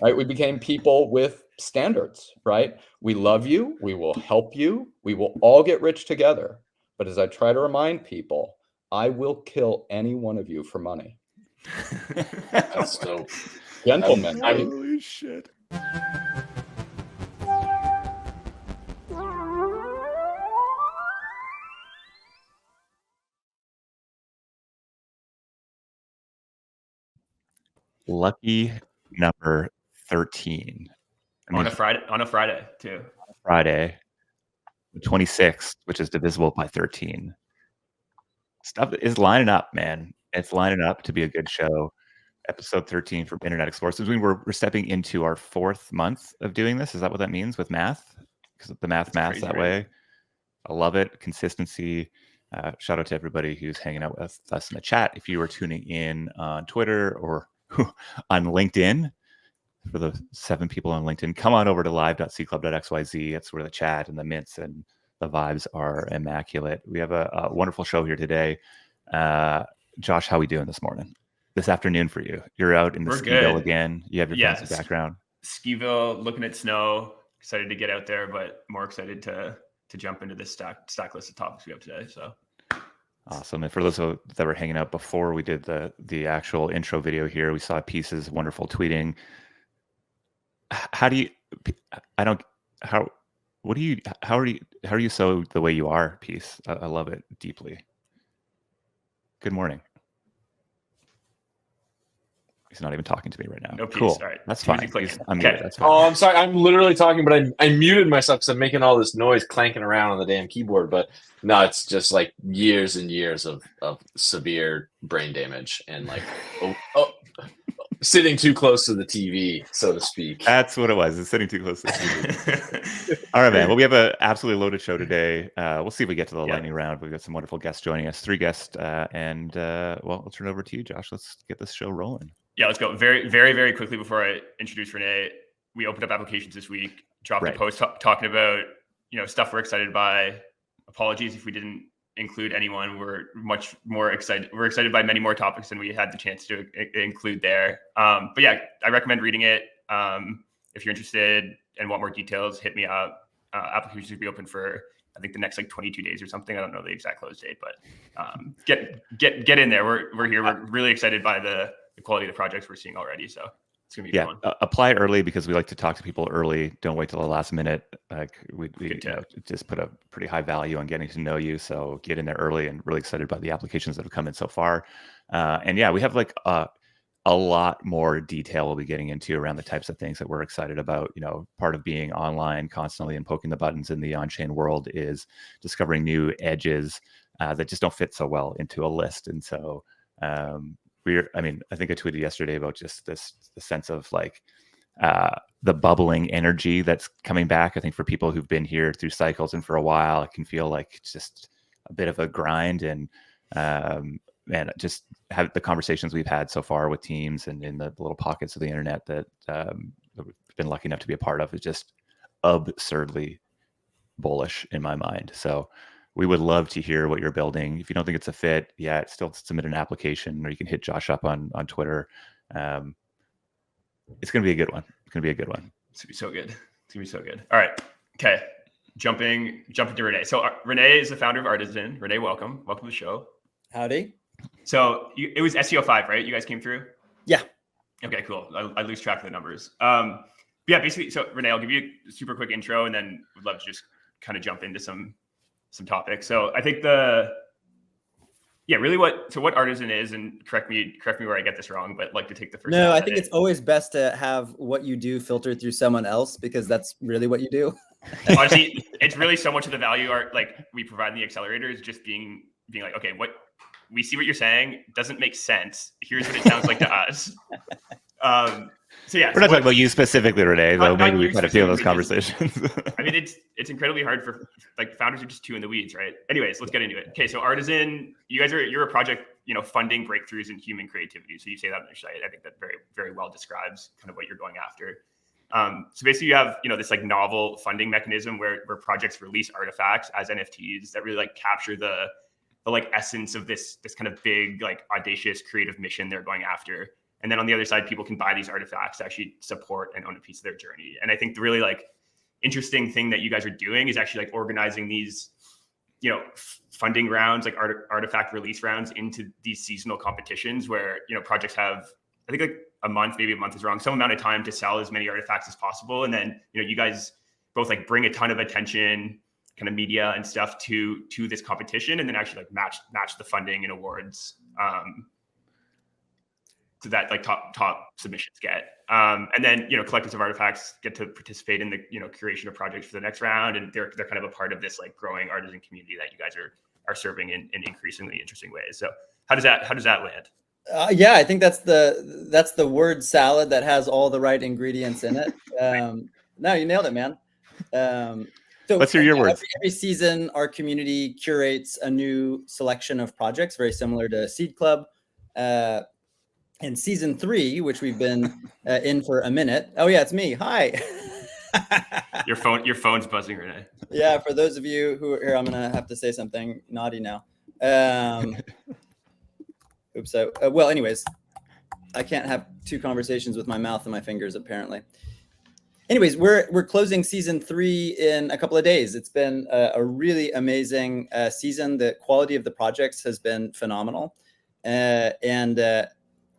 right? We became people with standards, right? We love you. We will help you. We will all get rich together. But as I try to remind people, I will kill any one of you for money. That's dope. Gentlemen. Holy shit. Lucky number 13. I mean, On a Friday too. Friday, the 26th, which is divisible by 13. Stuff is lining up, man. It's lining up to be a good show. Episode 13 from Internet Explorer. So we're stepping into our 4th month of doing this. Is that what that means with math? Because the math crazy, that right? way. I love it. Consistency. Shout out to everybody who's hanging out with us in the chat. If you are tuning in on Twitter or on LinkedIn, for the 7 people on LinkedIn, come on over to live.seedclub.xyz. That's where the chat and the mints and the vibes are immaculate. We have a wonderful show here today. Josh, how are we doing this afternoon for you? You're out in the Skiville again. You have your fancy background. Skiville, looking at snow. Excited to get out there, but more excited to jump into this stack list of topics we have today. So awesome. And for those that were hanging out before we did the actual intro video here, we saw Peace's wonderful tweeting. How are you so the way you are, Peace? I love it deeply. Good morning. He's not even talking to me right now. No, Peace. Cool. All right. That's fine. I'm muted. That's fine. Oh, I'm sorry. I'm literally talking, but I muted myself because I'm making all this noise clanking around on the damn keyboard. But no, it's just like years and years of severe brain damage and like sitting too close to the TV, so to speak. That's what it was. It's sitting too close to the TV. All right, man. Well, we have an absolutely loaded show today. We'll see if we get to the lightning round. We've got some wonderful guests joining us, 3 guests, and well, I'll turn it over to you, Josh. Let's get this show rolling. Yeah, let's go. Very, very, very quickly before I introduce Renee, we opened up applications this week, dropped a post talking about, stuff we're excited by. Apologies if we didn't include anyone. We're much more excited. We're excited by many more topics than we had the chance to include there. But yeah, I recommend reading it. If you're interested and want more details, hit me up. Applications will be open for, I think, the next 22 days or something. I don't know the exact close date, but get in there. We're here. We're really excited by the quality of the projects we're seeing already. So it's gonna be fun. Apply early because we like to talk to people early. Don't wait till the last minute. Like we just put a pretty high value on getting to know you. So get in there early, and really excited by the applications that have come in so far. And yeah, we have a lot more detail we'll be getting into around the types of things that we're excited about. Part of being online constantly and poking the buttons in the on-chain world is discovering new edges that just don't fit so well into a list. And so I think I tweeted yesterday about just the sense of the bubbling energy that's coming back. I think for people who've been here through cycles and for a while, it can feel like it's just a bit of a grind. And just have the conversations we've had so far with teams and in the little pockets of the internet that we've been lucky enough to be a part of is just absurdly bullish in my mind. So we would love to hear what you're building. If you don't think it's a fit, still submit an application, or you can hit Josh up on Twitter. It's going to be a good one. It's going to be a good one. It's going to be so good. All right. Okay. Jumping to Renee. So Renee is the founder of Artizen. Renee, welcome. Welcome to the show. Howdy. So it was SEO5, right? You guys came through? Yeah. Okay, cool. I lose track of the numbers. Yeah, basically, so Renee, I'll give you a super quick intro, and then we'd love to just kind of jump into some topics. So I think what Artizen is, and correct me where I get this wrong, but like to take the first. No, I think it's always best to have what you do filtered through someone else, because that's really what you do. Honestly, it's really so much of the value we provide in the accelerator is just being like, okay, what we see what you're saying doesn't make sense. Here's what it sounds like to us. So yeah, we're not talking about you specifically, Renee, though. Maybe we've had a few of those conversations. I mean, it's incredibly hard for founders are just too in the weeds, right? Anyways, let's get into it. Okay, so Artizen, you're a project, funding breakthroughs in human creativity. So you say that on your site. I think that very, very well describes kind of what you're going after. So basically, you have this novel funding mechanism where projects release artifacts as NFTs that really capture the essence of this kind of big audacious creative mission they're going after. And then on the other side, people can buy these artifacts to actually support and own a piece of their journey. And I think the really like interesting thing that you guys are doing is actually like organizing these, you know, funding rounds, like artifact release rounds into these seasonal competitions where, you know, projects have, I think like a month, maybe a month is wrong, some amount of time to sell as many artifacts as possible. And then, you know, you guys both like bring a ton of attention, kind of media and stuff to this competition, and then actually like match the funding and awards so that like top submissions get. And then, you know, collectors of artifacts get to participate in the, you know, curation of projects for the next round. And they're kind of a part of this like growing artisan community that you guys are serving in increasingly interesting ways. So how does that land? Yeah, I think that's the word salad that has all the right ingredients in it. No, you nailed it, man. So let's hear your words. Every season, our community curates a new selection of projects, very similar to Seed Club. In season 3, which we've been in for a minute. Oh yeah, it's me. Hi. Your phone's buzzing, Renee. Yeah, for those of you who are here, I'm gonna have to say something naughty now. Oops. Well, anyways, I can't have 2 conversations with my mouth and my fingers, apparently. Anyways, we're closing season 3 in a couple of days. It's been a really amazing season. The quality of the projects has been phenomenal, and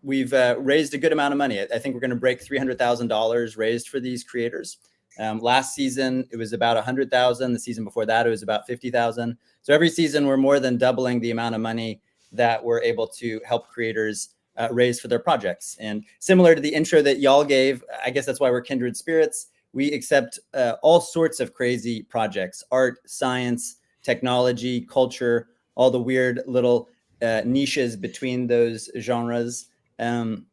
we've raised a good amount of money. I think we're going to break $300,000 raised for these creators. Last season, it was about 100,000. The season before that, it was about 50,000. So every season, we're more than doubling the amount of money that we're able to help creators raise for their projects. And similar to the intro that y'all gave, I guess that's why we're kindred spirits. We accept all sorts of crazy projects: art, science, technology, culture, all the weird little niches between those genres. And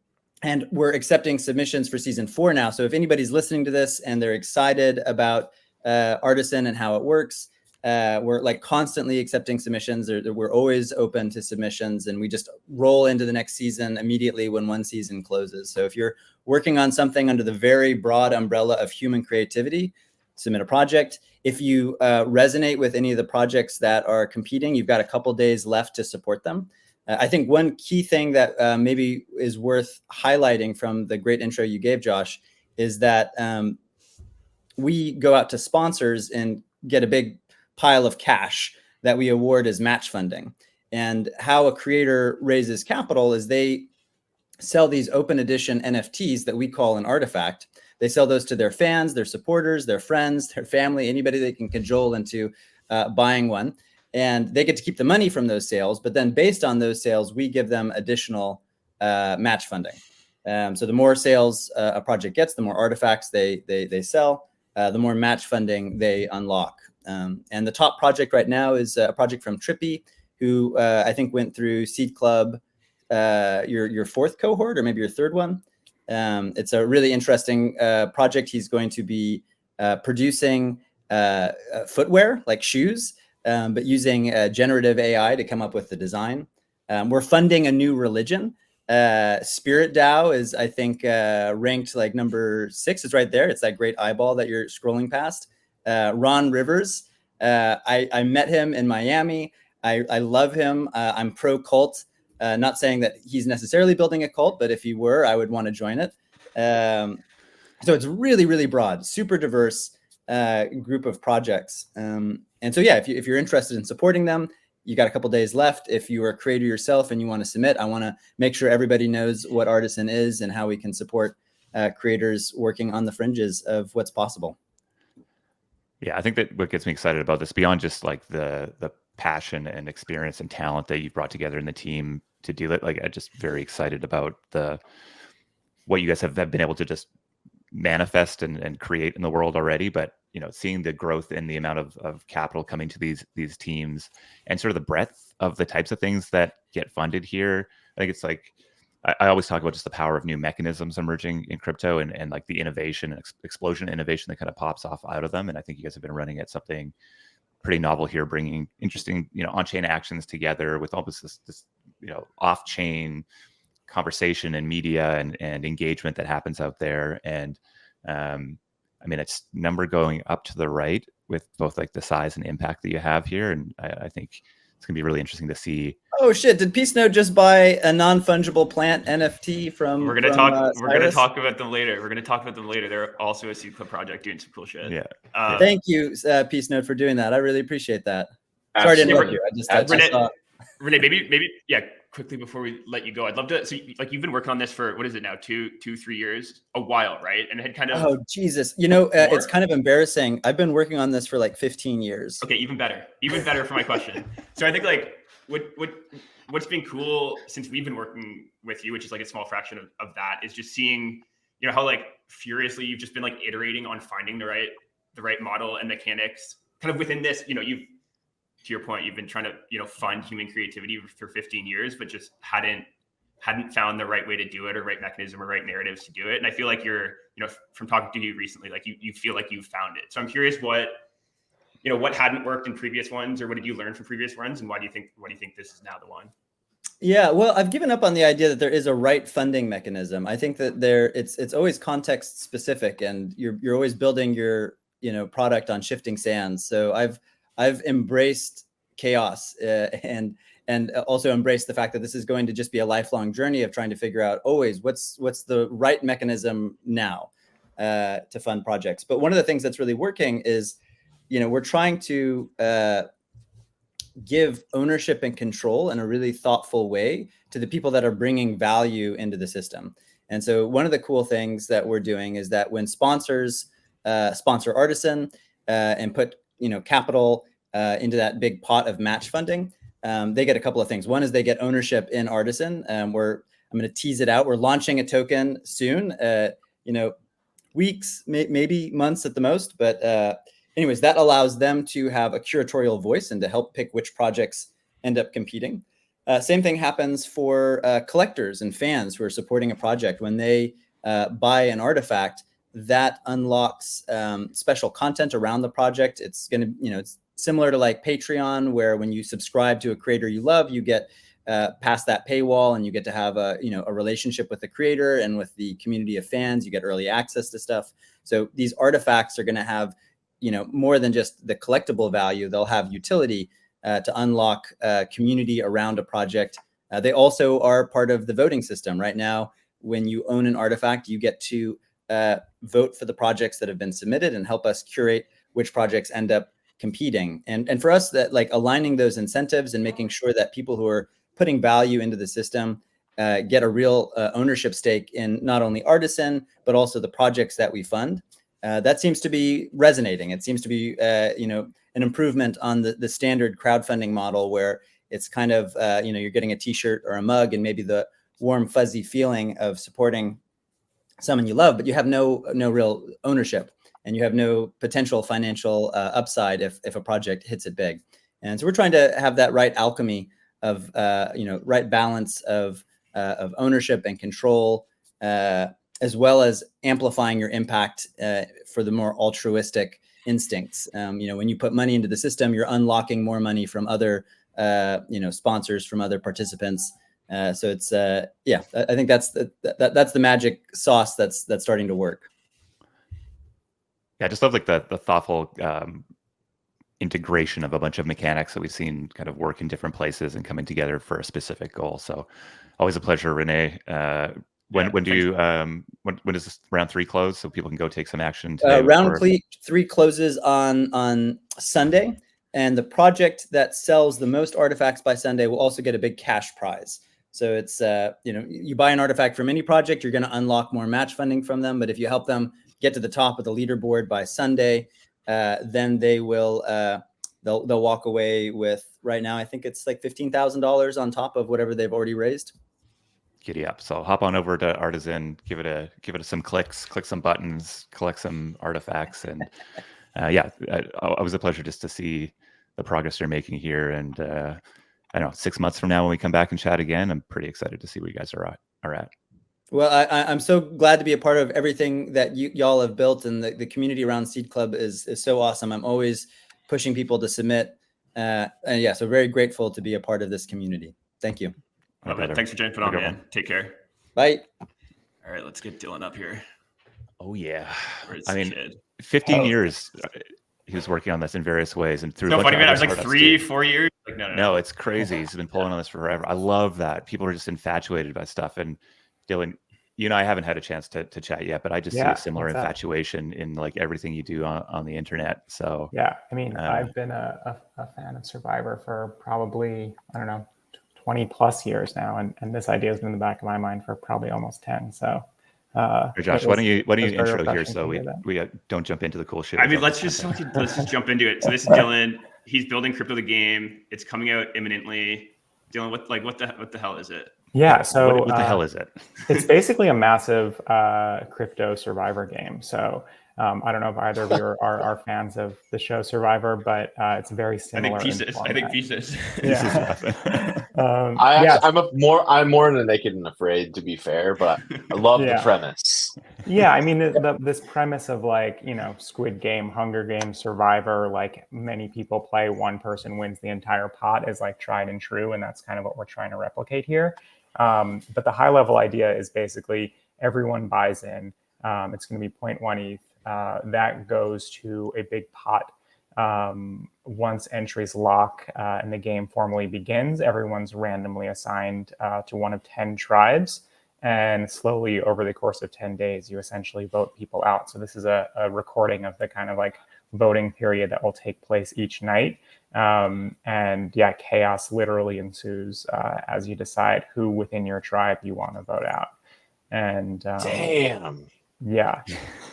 we're accepting submissions for season 4 now. So if anybody's listening to this and they're excited about Artizen and how it works, we're like constantly accepting submissions. We're always open to submissions, and we just roll into the next season immediately when one season closes. So if you're working on something under the very broad umbrella of human creativity, submit a project. If you resonate with any of the projects that are competing, you've got a couple days left to support them. I think one key thing that maybe is worth highlighting from the great intro you gave, Josh, is that we go out to sponsors and get a big pile of cash that we award as match funding. And how a creator raises capital is they sell these open edition NFTs that we call an artifact. They sell those to their fans, their supporters, their friends, their family, anybody they can cajole into buying one. And they get to keep the money from those sales, but then based on those sales, we give them additional match funding. So the more sales a project gets, the more artifacts they sell, the more match funding they unlock. And the top project right now is a project from Trippy, who I think went through Seed Club, your 4th cohort, or maybe your 3rd one. It's a really interesting project. He's going to be producing footwear, like shoes, but using generative AI to come up with the design. We're funding a new religion. Spirit DAO is, I think, ranked like number 6. It's right there. It's that great eyeball that you're scrolling past. Ron Rivers. I met him in Miami. I love him. I'm pro cult. Not saying that he's necessarily building a cult, but if he were, I would want to join it. So it's really, really broad, super diverse group of projects. And so, yeah, if you're interested in supporting them, you got a couple days left. If you are a creator yourself and you want to submit, I want to make sure everybody knows what Artizen is and how we can support creators working on the fringes of what's possible. Yeah, I think that what gets me excited about this, beyond just like the passion and experience and talent that you've brought together in the team to do it, like I'm just very excited about what you guys have been able to just manifest and create in the world already. But you know, seeing the growth in the amount of capital coming to these teams, and sort of the breadth of the types of things that get funded here, I think it's like I always talk about just the power of new mechanisms emerging in crypto, and like the innovation and explosion of innovation that kind of pops off out of them. And I think you guys have been running at something pretty novel here, bringing interesting, you know, on-chain actions together with all this you know, off-chain conversation and media and engagement that happens out there. And I mean, it's number going up to the right with both like the size and impact that you have here. And I think it's gonna be really interesting to see. Oh shit! Did Peacenode just buy a non-fungible plant NFT from? We're gonna talk about them later. We're gonna talk about them later. They're also a Seed Club project doing some cool shit. Yeah. Thank you, Peacenode, for doing that. I really apprate that. Sorry to interrupt you. I just saw. Renee, maybe, yeah. Quickly before we let you go, I'd love to. So, like, you've been working on this for what is it now? 3 years, a while, right? And it had kind of. Oh Jesus! You know, it's kind of embarrassing. I've been working on this for like 15 years. Okay, even better for my question. So I think like what's been cool since we've been working with you, which is like a small fraction of that, is just seeing, you know, how like furiously you've just been like iterating on finding the right model and mechanics kind of within this. You know, to your point, you've been trying to, you know, fund human creativity for 15 years, but just hadn't found the right way to do it, or right mechanism, or right narratives to do it. And I feel like you're, you know, from talking to you recently, like you feel like you've found it. So I'm curious what hadn't worked in previous ones, or what did you learn from previous ones, and why do you think this is now the one? Yeah, well, I've given up on the idea that there is a right funding mechanism. I think that it's always context specific, and you're always building your, you know, product on shifting sands. So I've embraced chaos and also embraced the fact that this is going to just be a lifelong journey of trying to figure out always what's the right mechanism now to fund projects. But one of the things that's really working is, you know, we're trying to give ownership and control in a really thoughtful way to the people that are bringing value into the system. And so one of the cool things that we're doing is that when sponsors sponsor Artizen and put, you know, capital into that big pot of match funding, they get a couple of things. One is they get ownership in Artizen. I'm going to tease it out. We're launching a token soon, you know, weeks, maybe months at the most. But anyways, that allows them to have a curatorial voice and to help pick which projects end up competing. Same thing happens for collectors and fans who are supporting a project. When they buy an artifact, that unlocks special content around the project. It's going to, you know, it's similar to like Patreon, where when you subscribe to a creator you love, you get past that paywall, and you get to have a relationship with the creator and with the community of fans. You get early access to stuff. So these artifacts are going to have, you know, more than just the collectible value. They'll have utility to unlock community around a project. They also are part of the voting system right now. When you own an artifact, you get to vote for the projects that have been submitted and help us curate which projects end up competing. And for us, that like aligning those incentives and making sure that people who are putting value into the system get a real ownership stake in not only Artizen, but also the projects that we fund. That seems to be resonating. It seems to be, you know, an improvement on the standard crowdfunding model, where it's kind of, you know, you're getting a t-shirt or a mug and maybe the warm, fuzzy feeling of supporting someone you love, but you have no real ownership, and you have no potential financial upside if a project hits it big. And so we're trying to have that right alchemy of, you know, right balance of ownership and control, as well as amplifying your impact for the more altruistic instincts. You know, when you put money into the system, you're unlocking more money from other, you know, sponsors, from other participants. So it's, yeah, I think that's the magic sauce that's starting to work. Yeah, I just love like the thoughtful integration of a bunch of mechanics that we've seen kind of work in different places and coming together for a specific goal. So always a pleasure, Renee. When does this round 3 close, so people can go take some action? Round 3 closes on Sunday, and the project that sells the most artifacts by Sunday will also get a big cash prize. So it's, you know, you buy an artifact from any project, you're going to unlock more match funding from them. But if you help them get to the top of the leaderboard by Sunday, then they will, they'll walk away with, right now, I think it's like $15,000 on top of whatever they've already raised. Giddy up. So hop on over to Artizen, give it some clicks, click some buttons, collect some artifacts. And yeah, it was a pleasure just to see the progress you're making here. And I don't know, 6 months from now when we come back and chat again, I'm pretty excited to see where you guys are at. Well, I'm so glad to be a part of everything that y'all have built, and the community around Seed Club is so awesome. I'm always pushing people to submit. And yeah, so very grateful to be a part of this community. Thank you. Thanks for jumping on, man. Take care. Bye. All right, let's get Dylan up here. Oh yeah. I mean, mean, 15 years he was working on this in various ways, and through. So funny, man. I was like 3-4 years. Like No. it's crazy. He's been pulling on this forever. I love that. People are just infatuated by stuff. And Dylan, you and I haven't had a chance to chat yet, but I just see a similar infatuation in like everything you do on the internet. So yeah, I mean, I've been a fan of Survivor for probably, I don't know, 20 plus years now, and this idea has been in the back of my mind for probably almost 10. So Josh, why don't you intro here so we don't jump into the cool shit. I mean, let's just jump into it. So this is Dylan. He's building CryptoTheGame. It's coming out imminently. Dylan, what the hell is it? Yeah, so what the hell is it? It's basically a massive crypto Survivor game. So I don't know if either of you are fans of the show Survivor, but it's very similar. I think Pieces. Yeah. I'm more into Naked and Afraid, to be fair, but I love the premise. Yeah, I mean, this premise of like, Squid Game, Hunger Games, Survivor, like many people play, one person wins the entire pot is like tried and true, and that's kind of what we're trying to replicate here. But the high level idea is basically everyone buys in. It's going to be 0.1 ETH. That goes to a big pot. Once entries lock and the game formally begins, everyone's randomly assigned to one of 10 tribes. And slowly over the course of 10 days, you essentially vote people out. So this is a recording of the kind of like voting period that will take place each night. And yeah, chaos literally ensues as you decide who within your tribe you want to vote out. And damn. Yeah,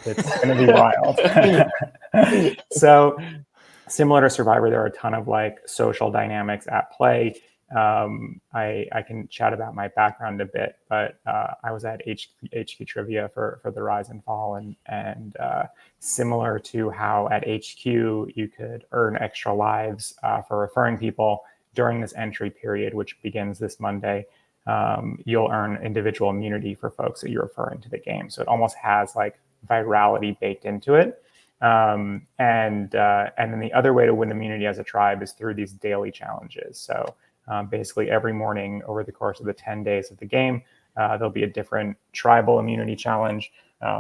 it's going to be wild. So similar to Survivor, there are a ton of like social dynamics at play. I can chat about my background a bit, but I was at HQ Trivia for the Rise and Fall, and similar to how at HQ you could earn extra lives for referring people during this entry period, which begins this Monday. You'll earn individual immunity for folks that you're referring to the game. So it almost has like virality baked into it. And then the other way to win immunity as a tribe is through these daily challenges. So basically every morning over the course of the 10 days of the game, there'll be a different tribal immunity challenge.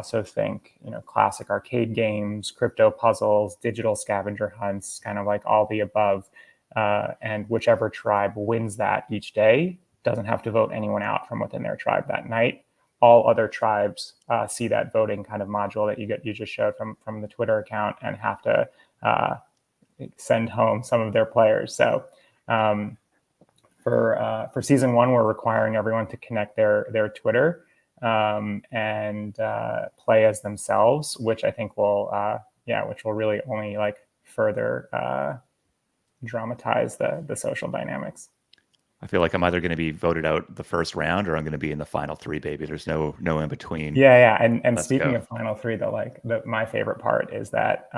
So think, classic arcade games, crypto puzzles, digital scavenger hunts, kind of like all the above. And whichever tribe wins that each day doesn't have to vote anyone out from within their tribe that night. All other tribes see that voting kind of module that you just showed from the Twitter account and have to send home some of their players. So for season 1, we're requiring everyone to connect their Twitter and play as themselves, which I think will really only like further dramatize the social dynamics. I feel like I'm either going to be voted out the first round or I'm going to be in the final 3, baby. There's no in between. Yeah. And speaking of final 3, my favorite part is that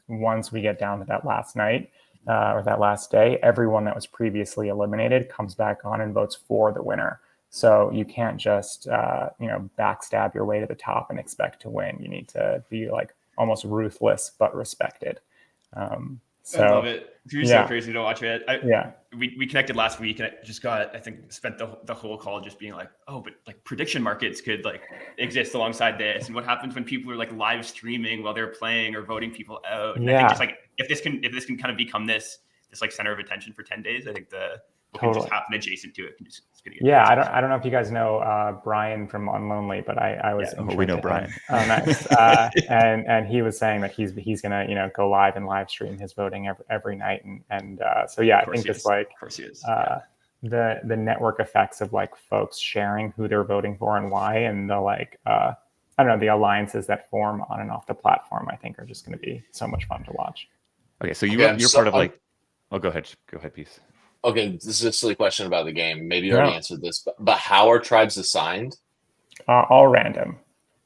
once we get down to that last night or that last day, everyone that was previously eliminated comes back on and votes for the winner. So you can't just backstab your way to the top and expect to win. You need to be like almost ruthless but respected. So, I love it. It's so crazy to watch it. We connected last week, and I spent the whole call just being like, oh, but like prediction markets could like exist alongside this, and what happens when people are like live streaming while they're playing or voting people out. And I think just like if this can kind of become this like center of attention for 10 days, I think what can just happen adjacent to it can just get I don't know if you guys know Brian from Unlonely, but I was we know Brian. Oh, nice. And he was saying that he's gonna go live and live stream his voting every night, and so I think it's like of course he is. The network effects of like folks sharing who they're voting for and why, and the like I don't know, the alliances that form on and off the platform, I think are just going to be so much fun to watch. Okay, so you're part of like. Oh, go ahead, Peace. Okay, this is a silly question about the game. Maybe you already answered this, but how are tribes assigned? All random.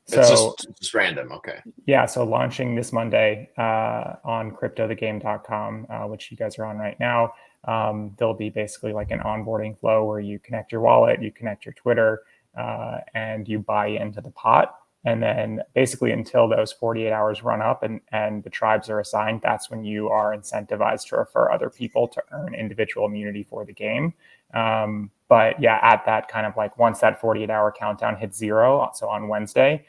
So it's just random. Okay. Yeah. So launching this Monday on CryptoTheGame.com, which you guys are on right now, there'll be basically like an onboarding flow where you connect your wallet, you connect your Twitter, and you buy into the pot. And then basically until those 48 hours run up and the tribes are assigned, that's when you are incentivized to refer other people to earn individual immunity for the game. But yeah, at that kind of like once that 48-hour countdown hits 0, so on Wednesday,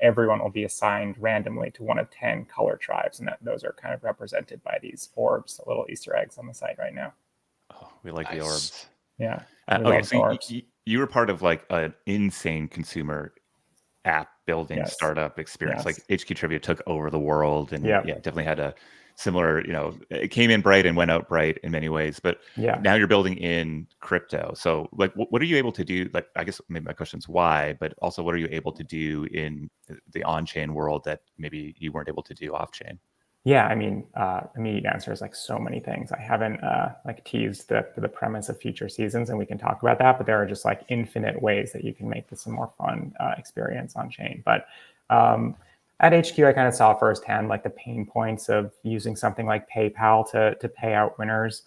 everyone will be assigned randomly to one of 10 color tribes. And those are kind of represented by these orbs, the little Easter eggs on the site right now. we like the Nice. orbs. Yeah. Okay, so you were part of like an insane consumer app building startup experience. Like HQ Trivia took over the world, and definitely had a similar, it came in bright and went out bright in many ways, but now you're building in crypto. So like, what are you able to do? Like, I guess maybe my question is why, but also what are you able to do in the on-chain world that maybe you weren't able to do off-chain? Yeah, I mean, immediate answer is like so many things. I haven't like teased the premise of future seasons, and we can talk about that. But there are just like infinite ways that you can make this a more fun experience on chain. But at HQ, I kind of saw firsthand like the pain points of using something like PayPal to pay out winners.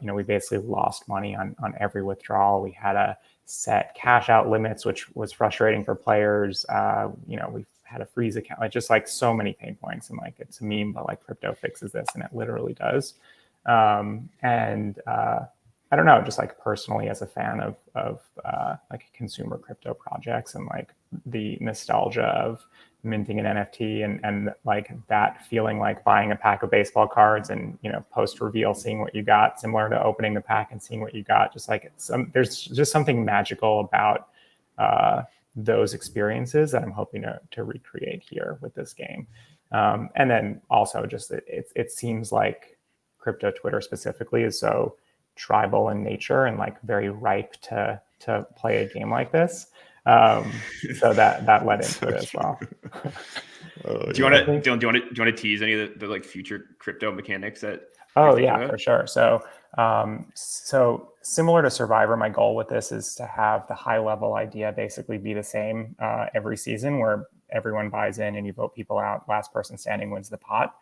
We basically lost money on every withdrawal. We had a set cash out limits, which was frustrating for players. We've had a freeze account, like just like so many pain points, and like it's a meme, but like crypto fixes this, and it literally does. I don't know, just like personally as a fan of like consumer crypto projects and like the nostalgia of minting an NFT and like that feeling like buying a pack of baseball cards and post reveal seeing what you got, similar to opening the pack and seeing what you got. Just like there's just something magical about those experiences that I'm hoping to recreate here with this game. And then also just it seems like crypto Twitter specifically is so tribal in nature and like very ripe to play a game like this. So that led into it as well. Do you want to tease any of the like future crypto mechanics that? Oh yeah, for sure. So similar to Survivor, my goal with this is to have the high level idea basically be the same every season, where everyone buys in and you vote people out. Last person standing wins the pot.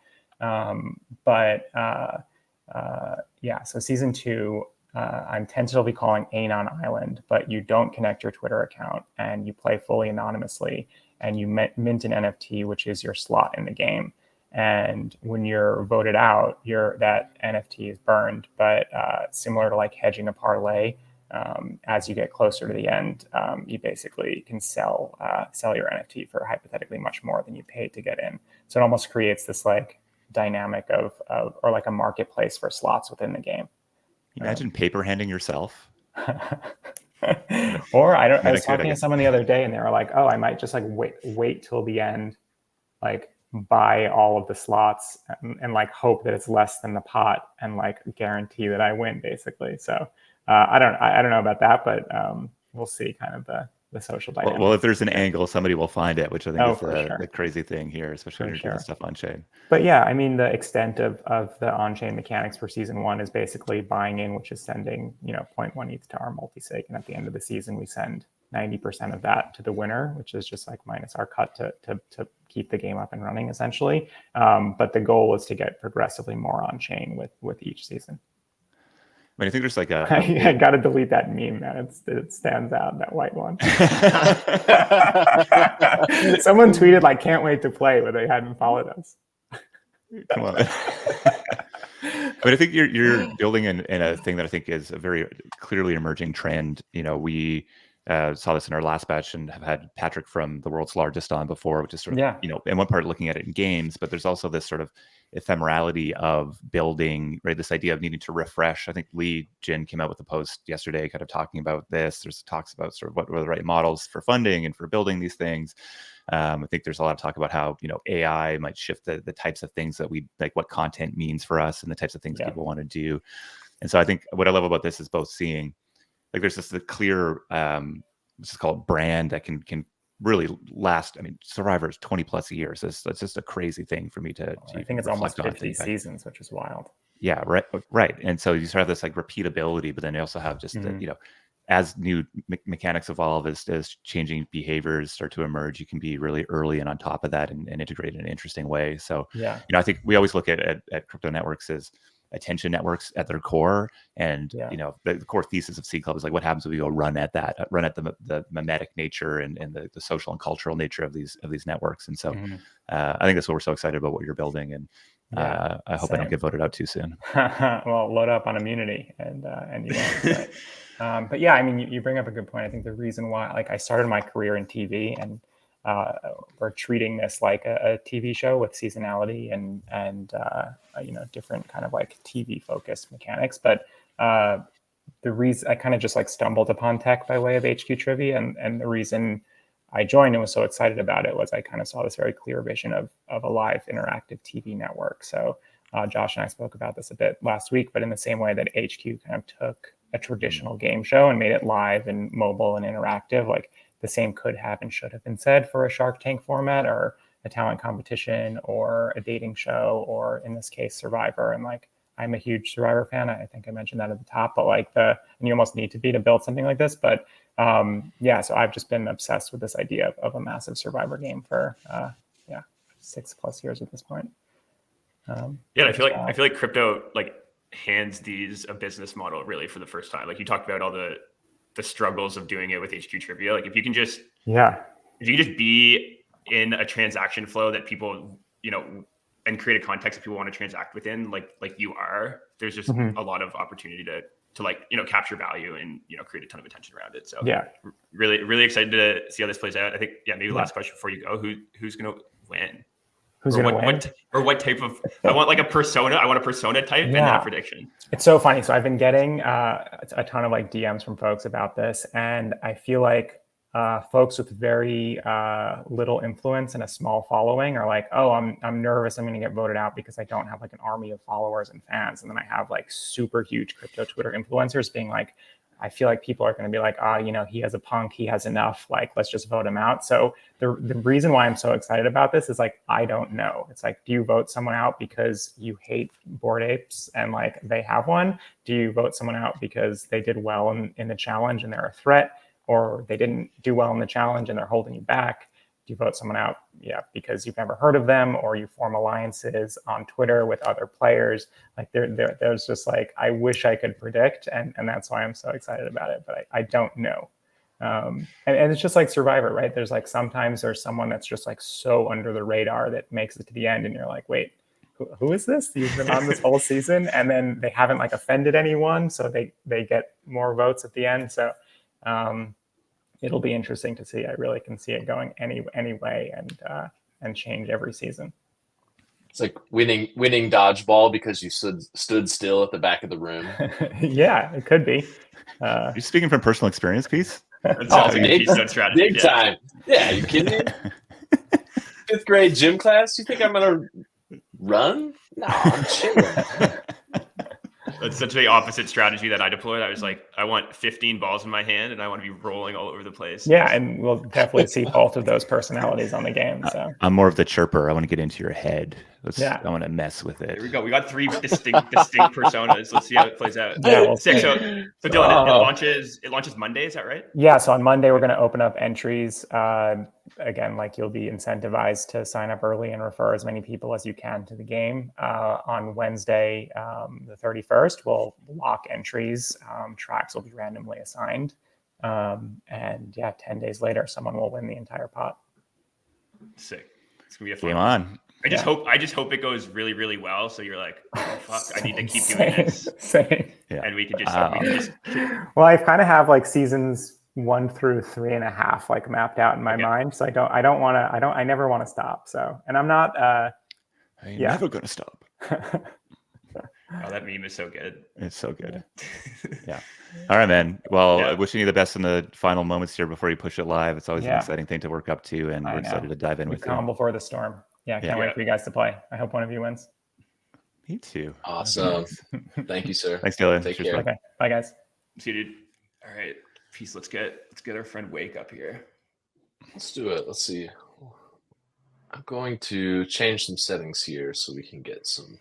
So season 2, I'm tentatively calling Anon Island, but you don't connect your Twitter account and you play fully anonymously and you mint an NFT, which is your slot in the game. And when you're voted out, that NFT is burned. But similar to like hedging a parlay, as you get closer to the end, you basically can sell your NFT for hypothetically much more than you paid to get in. So it almost creates this like dynamic of or like a marketplace for slots within the game. Imagine paper handing yourself. Or I was talking to someone the other day and they were like, oh, I might just like wait till the end, like buy all of the slots and like hope that it's less than the pot and like guarantee that I win basically. So I don't know about that, but we'll see kind of the social dynamic. Well, if there's an angle, somebody will find it, which I think is the crazy thing here, especially when you're doing stuff on chain. But yeah, I mean, the extent of the on-chain mechanics for season 1 is basically buying in, which is sending 0.1 ETH to our multisig, and at the end of the season we send 90% of that to the winner, which is just like minus our cut to keep the game up and running essentially. But the goal is to get progressively more on-chain with each season. I mean, I think there's like I got to delete that meme, man. It stands out, that white one. Someone tweeted like, "Can't wait to play," but they hadn't followed us. Come on. But I think you're building in a thing that I think is a very clearly emerging trend. We saw this in our last batch and have had Patrick from The World's Largest on before, which is sort of, in one part looking at it in games, but there's also this sort of ephemerality of building, right? This idea of needing to refresh. I think Lee Jin came out with a post yesterday kind of talking about this. There's talks about sort of what are the right models for funding and for building these things. I think there's a lot of talk about how, AI might shift the types of things that we like, what content means for us and the types of things people want to do. And so I think what I love about this is both seeing like there's this clear, what's it called, brand that can really last. I mean, Survivor is 20 plus years. That's just a crazy thing for me to I think it's almost 50 seasons, which is wild. Yeah, right. And so you sort of have this like repeatability, but then you also have just the, as new mechanics evolve, as changing behaviors start to emerge, you can be really early and on top of that and integrate in an interesting way. So, I think we always look at crypto networks as attention networks at their core, and the core thesis of Seed Club is like, what happens if we go run at the memetic nature and the social and cultural nature of these networks. And so I think that's what we're so excited about what you're building, and I hope I don't get voted out too soon. Well, load up on immunity and you won't. But yeah, I mean, you bring up a good point. I think the reason why, like, I started my career in TV, and we're treating this like a TV show with seasonality and different kind of like TV focused mechanics. But the reason I kind of just like stumbled upon tech by way of HQ Trivia, and the reason I joined and was so excited about it was I kind of saw this very clear vision of a live interactive TV network. So Josh and I spoke about this a bit last week, but in the same way that HQ kind of took a traditional game show and made it live and mobile and interactive, like the same could have and should have been said for a Shark Tank format or a talent competition or a dating show, or in this case, Survivor. And like, I'm a huge Survivor fan. I think I mentioned that at the top, but like and you almost need to be to build something like this. But yeah, so I've just been obsessed with this idea of a massive Survivor game for 6+ years at this point. I feel like crypto like hands these a business model really for the first time. Like you talked about all the struggles of doing it with HQ Trivia. Like if you can just be in a transaction flow that people, and create a context that people want to transact within, like you are, there's just a lot of opportunity to like, capture value and, create a ton of attention around it. So really, really excited to see how this plays out. I think, maybe last question before you go, who's going to win? What type of, I want like a persona. I want a persona type and then a prediction. It's so funny. So I've been getting a ton of like DMs from folks about this. And I feel like folks with very little influence and a small following are like, oh, I'm nervous. I'm going to get voted out because I don't have like an army of followers and fans. And then I have like super huge crypto Twitter influencers being like, I feel like people are going to be like, he has a punk, he has enough, like, let's just vote him out. So the reason why I'm so excited about this is like, I don't know. It's like, do you vote someone out because you hate Bored Apes and like they have one? Do you vote someone out because they did well in the challenge and they're a threat? Or they didn't do well in the challenge and they're holding you back? Do you vote someone out, because you've never heard of them, or you form alliances on Twitter with other players? Like there's just like, I wish I could predict, and that's why I'm so excited about it, but I don't know. And it's just like Survivor, right? There's like, sometimes there's someone that's just like so under the radar that makes it to the end, and you're like, wait, who is this? You've been on this whole season, and then they haven't like offended anyone, so they get more votes at the end. So it'll be interesting to see. I really can see it going any way and change every season. It's like winning dodgeball because you stood still at the back of the room. Yeah, it could be. You're speaking from personal experience, Peace? That sounds like a Peacenode strategy. Big time. Yeah, are you kidding me? 5th grade gym class? You think I'm going to run? No, I'm chilling. That's such the opposite strategy that I deployed. I was like, I want 15 balls in my hand and I want to be rolling all over the place. Yeah, and we'll definitely see both of those personalities on the game. So I'm more of the chirper. I want to get into your head. I want to mess with it. Here we go. We got 3 distinct personas. Let's see how it plays out. Yeah, we'll Sick. So Dylan, it launches Monday. Is that right? Yeah. So on Monday, we're going to open up entries. Again, like, you'll be incentivized to sign up early and refer as many people as you can to the game. On Wednesday, the 31st, we'll lock entries. Tracks will be randomly assigned. And 10 days later, someone will win the entire pot. Sick. It's gonna be a fun Game on. I just hope it goes really, really well. So you're like, oh fuck, I need to keep doing this. Same. Yeah. And we can just Well, I kind of have like seasons 1 through 3.5 like mapped out in my mind. So I never want to stop. So, and I'm not I'm never gonna stop. Oh, that meme is so good. It's so good. Yeah. All right, man. Well, wishing you the best in the final moments here before you push it live. It's always an exciting thing to work up to, and we're excited to dive in with you. Calm before the storm. Yeah, can't wait for you guys to play. I hope one of you wins. Me too. Awesome. Thank you, sir. Thanks, Dylan. Take care. Okay. Bye, guys. See you, dude. All right. Peace. Let's get our friend Wake up here. Let's do it. Let's see. I'm going to change some settings here so we can get some.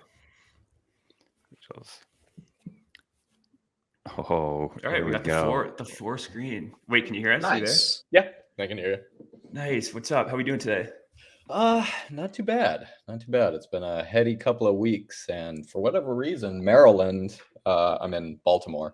Oh, all right, we got the 4 screen. Wait, can you hear us? Nice. Yeah, I can hear you. Nice. What's up? How are we doing today? Not too bad. Not too bad. It's been a heady couple of weeks, and for whatever reason, Maryland, I'm in Baltimore,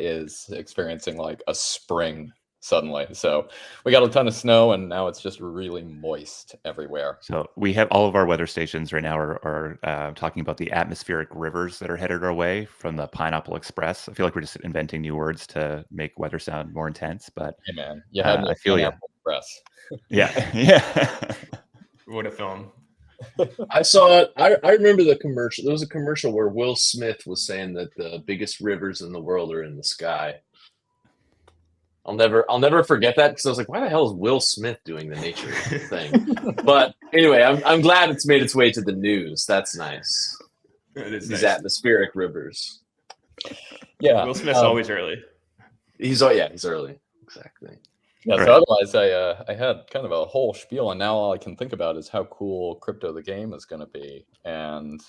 is experiencing like a spring suddenly. So we got a ton of snow, and now it's just really moist everywhere. So we have all of our weather stations right now are talking about the atmospheric rivers that are headed our way from the Pineapple Express. I feel like we're just inventing new words to make weather sound more intense, but hey man, you had I feel you. Express. Yeah. What a film. I saw it. I remember the commercial. There was a commercial where Will Smith was saying that the biggest rivers in the world are in the sky. I'll never forget that, because I was like, why the hell is Will Smith doing the nature thing? But anyway, I'm glad it's made its way to the news. That's nice. These atmospheric rivers. Yeah, Will Smith's always early. He's early. Exactly. Yeah, Right. so otherwise I had kind of a whole spiel, and now all I can think about is how cool Crypto the Game is going to be, and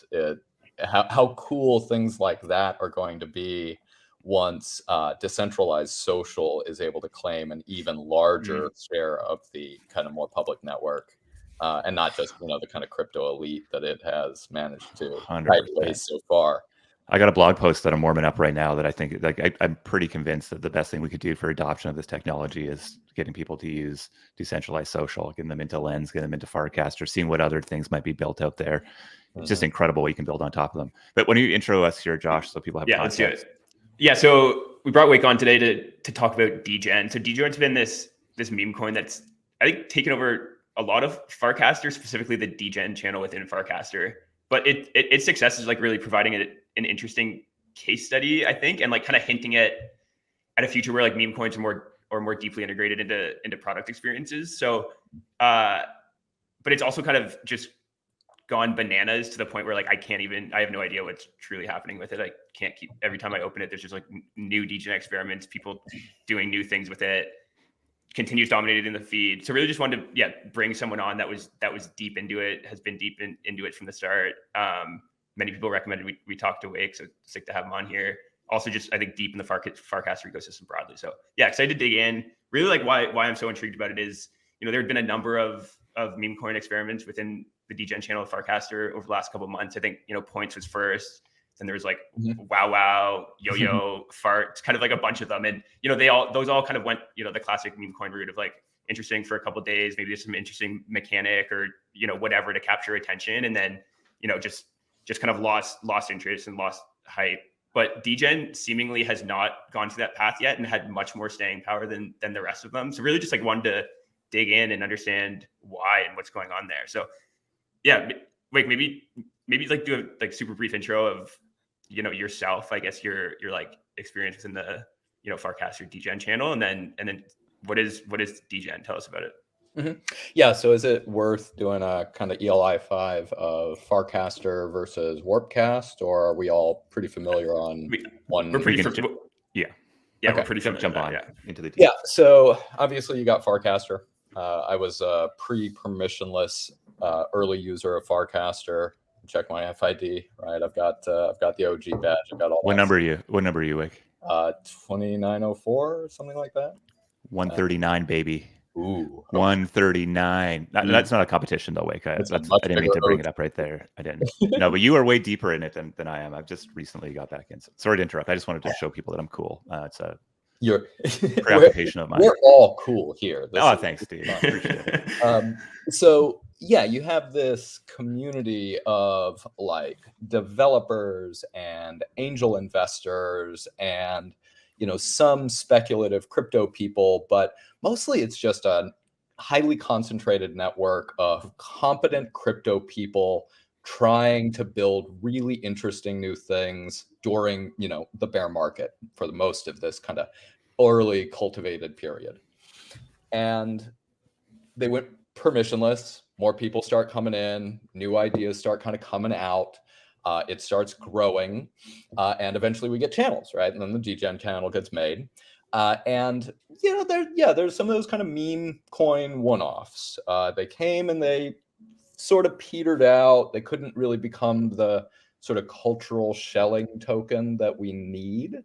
how cool things like that are going to be once decentralized social is able to claim an even larger share of the kind of more public network, and not just the kind of crypto elite that it has managed to 100%. place so far. I got a blog post that I'm warming up right now that I think, I'm pretty convinced that the best thing we could do for adoption of this technology is getting people to use decentralized social, getting them into Lens, getting them into Farcaster, seeing what other things might be built out there. It's just incredible what you can build on top of them. But when you intro us here, Josh, so people have context. Let's do it. Yeah, so we brought Wake on today to talk about Degen. So Degen's been this meme coin that's, I think, taken over a lot of Farcaster, specifically the Degen channel within Farcaster. But its success is like really providing an interesting case study, I think, and like kind of hinting at a future where like meme coins are more deeply integrated into product experiences. So, but it's also kind of just gone bananas to the point where like I have no idea what's truly happening with it. I can't keep, every time I open it, there's just like new Degen experiments, people doing new things with it, continues dominating in the feed. So really just wanted to bring someone on that was deep into it, has been deep into it from the start. Many people recommended we talk to Wake, so sick to have him on here. Also just, I think, deep in the Farcaster ecosystem broadly. So yeah, excited to dig in. Really like why I'm so intrigued about it is, there had been a number of meme coin experiments within the Degen channel of Farcaster over the last couple of months. I think, Points was first. Then there was like Wow, Yo-Yo, Fart, kind of like a bunch of them. And, those all kind of went, the classic meme coin route of like interesting for a couple of days, maybe there's some interesting mechanic or, whatever to capture attention. And then, just kind of lost interest and lost hype. But Degen seemingly has not gone through that path yet and had much more staying power than the rest of them. So really just like wanted to dig in and understand why and what's going on there. So yeah, Wake, maybe like do a like super brief intro of, yourself, I guess your like experience within the, Farcaster Degen channel. And then what is Degen? Tell us about it. Yeah, so is it worth doing a kind of ELI 5 of Farcaster versus Warpcast, or are we all pretty familiar on one? We're pretty yeah, okay. We're pretty familiar. Jump on into the details. Yeah, so obviously you got Farcaster. I was a pre-permissionless early user of Farcaster. Check my FID, right? I've got the OG badge. I've got all. What number are you? What number are you, Wake? 2904 or something like that. 139, baby. Ooh, 139. That's not a competition though, Wake. I didn't mean to bring it up right there. I didn't. No, but you are way deeper in it than I am. I've just recently got back in. So sorry to interrupt. I just wanted to show people that I'm cool. It's a preoccupation of mine. We're all cool here. Thanks, Steve. I appreciate it. So yeah, you have this community of like developers and angel investors and some speculative crypto people, but mostly it's just a highly concentrated network of competent crypto people trying to build really interesting new things during, the bear market for the most of this kind of early cultivated period. And they went permissionless, more people start coming in, new ideas start kind of coming out. It starts growing, and eventually we get channels, right? And then the Degen channel gets made. And there's some of those kind of meme coin one-offs. They came and they sort of petered out. They couldn't really become the sort of cultural shelling token that we need.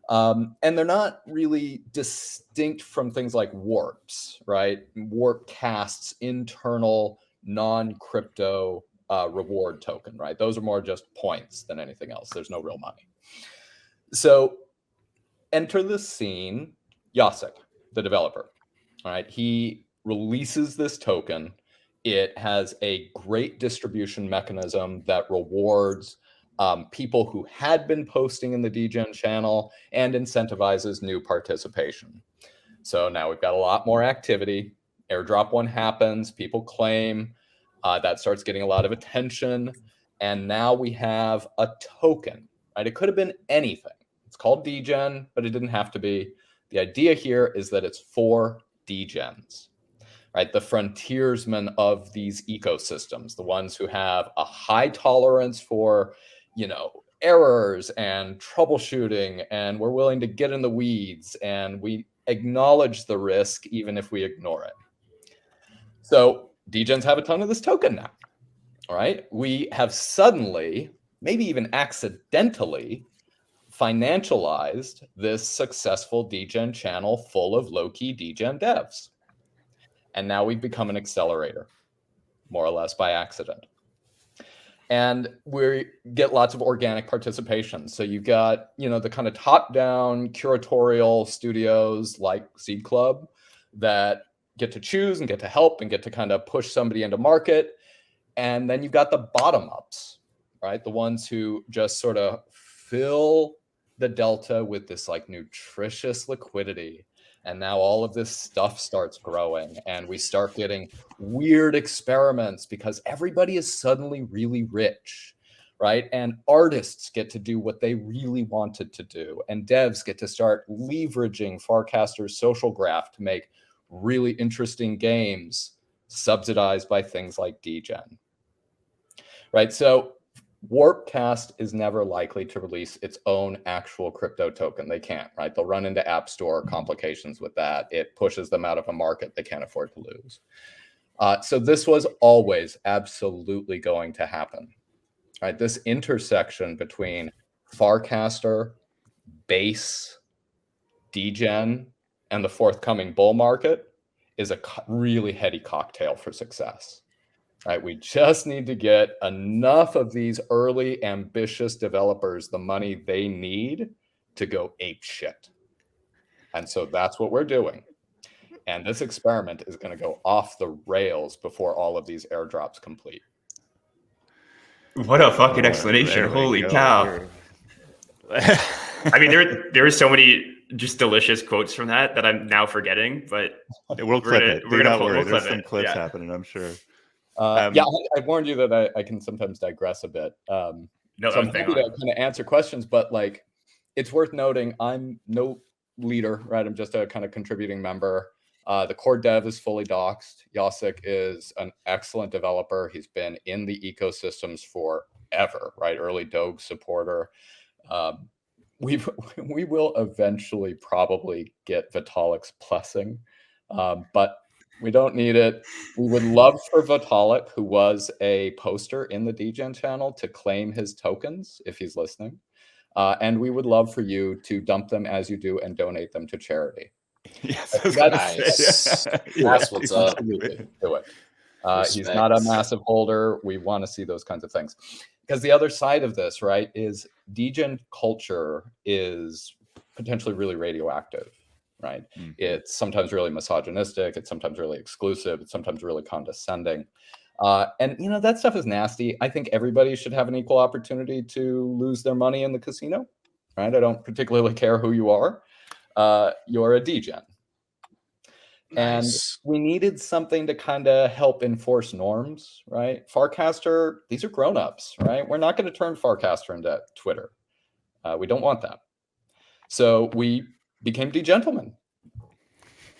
And they're not really distinct from things like Warps, right? Warpcast's internal non-crypto reward token, right? Those are more just points than anything else. There's no real money. So enter the scene Jacek, the developer. All right, he releases this token. It has a great distribution mechanism that rewards people who had been posting in the Degen channel and incentivizes new participation. So now we've got a lot more activity. Airdrop one happens, people claim. That starts getting a lot of attention. And now we have a token, right? It could have been anything. It's called Degen, but it didn't have to be. The idea here is that it's for Degens, right? The frontiersmen of these ecosystems, the ones who have a high tolerance for, errors and troubleshooting, and we're willing to get in the weeds, and we acknowledge the risk even if we ignore it. So Degens have a ton of this token now. All right. We have suddenly, maybe even accidentally, financialized this successful Degen channel full of low-key Degen devs. And now we've become an accelerator, more or less by accident. And we get lots of organic participation. So you've got, the kind of top-down curatorial studios like Seed Club that get to choose and get to help and get to kind of push somebody into market. And then you've got the bottom ups, right? The ones who just sort of fill the delta with this like nutritious liquidity. And now all of this stuff starts growing and we start getting weird experiments because everybody is suddenly really rich, right? And artists get to do what they really wanted to do. And devs get to start leveraging Farcaster's social graph to make really interesting games subsidized by things like Degen. Right, so Warpcast is never likely to release its own actual crypto token. They can't, right? They'll run into App Store complications with that. It pushes them out of a market they can't afford to lose. So this was always absolutely going to happen, right? This intersection between Farcaster, Base, Degen, and the forthcoming bull market is a really heady cocktail for success. Right, we just need to get enough of these early ambitious developers the money they need to go ape shit. And so that's what we're doing. And this experiment is going to go off the rails before all of these airdrops complete. What a fucking explanation. Holy cow. I mean, there are so many just delicious quotes from that I'm now forgetting, but we'll clip it. Do not worry. There's some clips happening, I'm sure. I warned you that I can sometimes digress a bit. So I'm happy to kind of answer questions, but like, it's worth noting I'm no leader, right? I'm just a kind of contributing member. The core dev is fully doxed. Jacek is an excellent developer. He's been in the ecosystems forever, right? Early Doge supporter. We will eventually probably get Vitalik's blessing, but we don't need it. We would love for Vitalik, who was a poster in the Degen channel, to claim his tokens if he's listening. And we would love for you to dump them as you do and donate them to charity. Yes, that's nice. That's what's up. Do it. He's not a massive holder. We want to see those kinds of things. Because the other side of this, right, is Degen culture is potentially really radioactive. Right. Mm-hmm. It's sometimes really misogynistic. It's sometimes really exclusive. It's sometimes really condescending. And, that stuff is nasty. I think everybody should have an equal opportunity to lose their money in the casino. Right. I don't particularly care who you are. You're a Degen. Nice. And we needed something to kind of help enforce norms. Right. Farcaster, these are grownups. Right. We're not going to turn Farcaster into Twitter. We don't want that. So we became Degentlemen,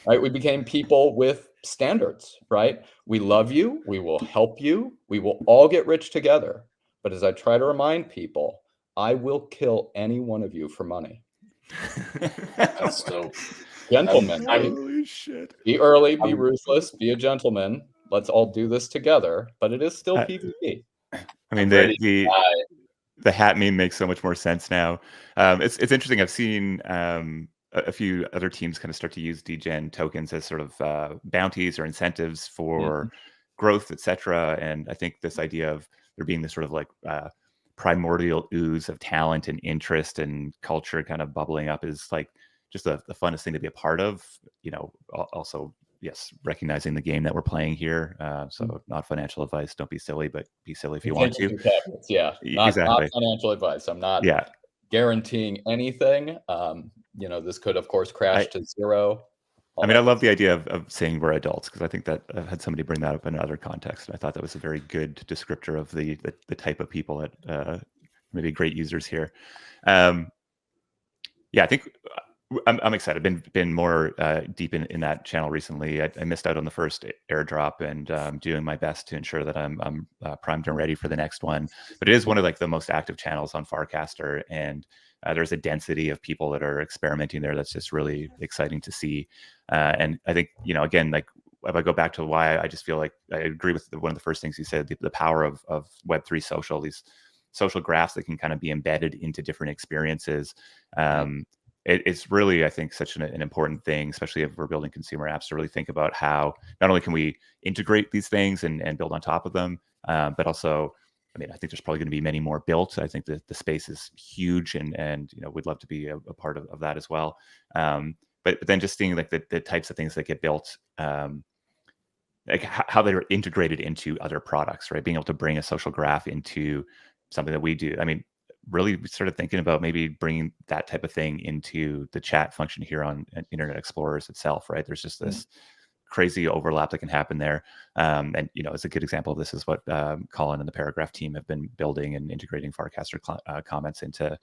right? We became people with standards, right? We love you. We will help you. We will all get rich together. But as I try to remind people, I will kill any one of you for money. That's dope. Gentlemen, holy shit. Be early, be ruthless, be a gentleman. Let's all do this together. But it is still PvP. I mean, the hat meme makes so much more sense now. It's interesting. I've seen a few other teams kind of start to use Degen tokens as sort of bounties or incentives for growth, etc. And I think this idea of there being this sort of like primordial ooze of talent and interest and culture kind of bubbling up is like just the funnest thing to be a part of. Also, yes, recognizing the game that we're playing here. So not financial advice. Don't be silly, but be silly if you want to. Yeah, not financial advice. I'm not guaranteeing anything. This could, of course, crash to zero. I mean, I love the idea of saying we're adults, because I think that I've had somebody bring that up in another context. I thought that was a very good descriptor of the type of people that maybe great users here. Yeah, I think I'm excited. Been more deep in that channel recently. I missed out on the first airdrop, and doing my best to ensure that I'm primed and ready for the next one. But it is one of like the most active channels on Farcaster, and there's a density of people that are experimenting there that's just really exciting to see. And I think, you know, again, like if I go back to why I just feel like I agree with one of the first things you said, the power of Web3 social, these social graphs that can kind of be embedded into different experiences. It's really, I think, such an important thing, especially if we're building consumer apps, to really think about how not only can we integrate these things and build on top of them, but also, I mean, I think there's probably going to be many more built. I think that the space is huge, and you know, we'd love to be a part of that as well. But then just seeing like the types of things that get built, like how they're integrated into other products, right? Being able to bring a social graph into something that we do. I mean, really started thinking about maybe bringing that type of thing into the chat function here on Internet Explorers itself, right? There's just this crazy overlap that can happen there. And, you know, it's a good example of this is what Colin and the Paragraph team have been building and integrating Farcaster comments into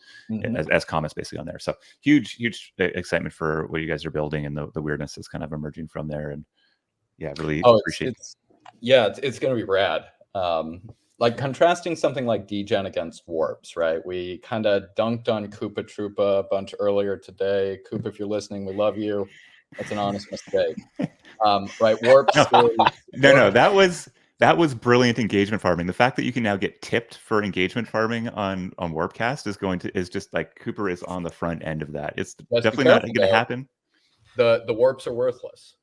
as comments basically on there. So huge excitement for what you guys are building, and the weirdness is kind of emerging from there. And yeah, really appreciate it's going to be rad. Like contrasting something like Degen against Warps, right? We kind of dunked on Koopa Troopa a bunch earlier today. Koopa, if you're listening, we love you. That's an honest mistake. Right? Warps. No, that was brilliant engagement farming. The fact that you can now get tipped for engagement farming on Warpcast is just like Cooper is on the front end of that. It's definitely not going to happen. The Warps are worthless.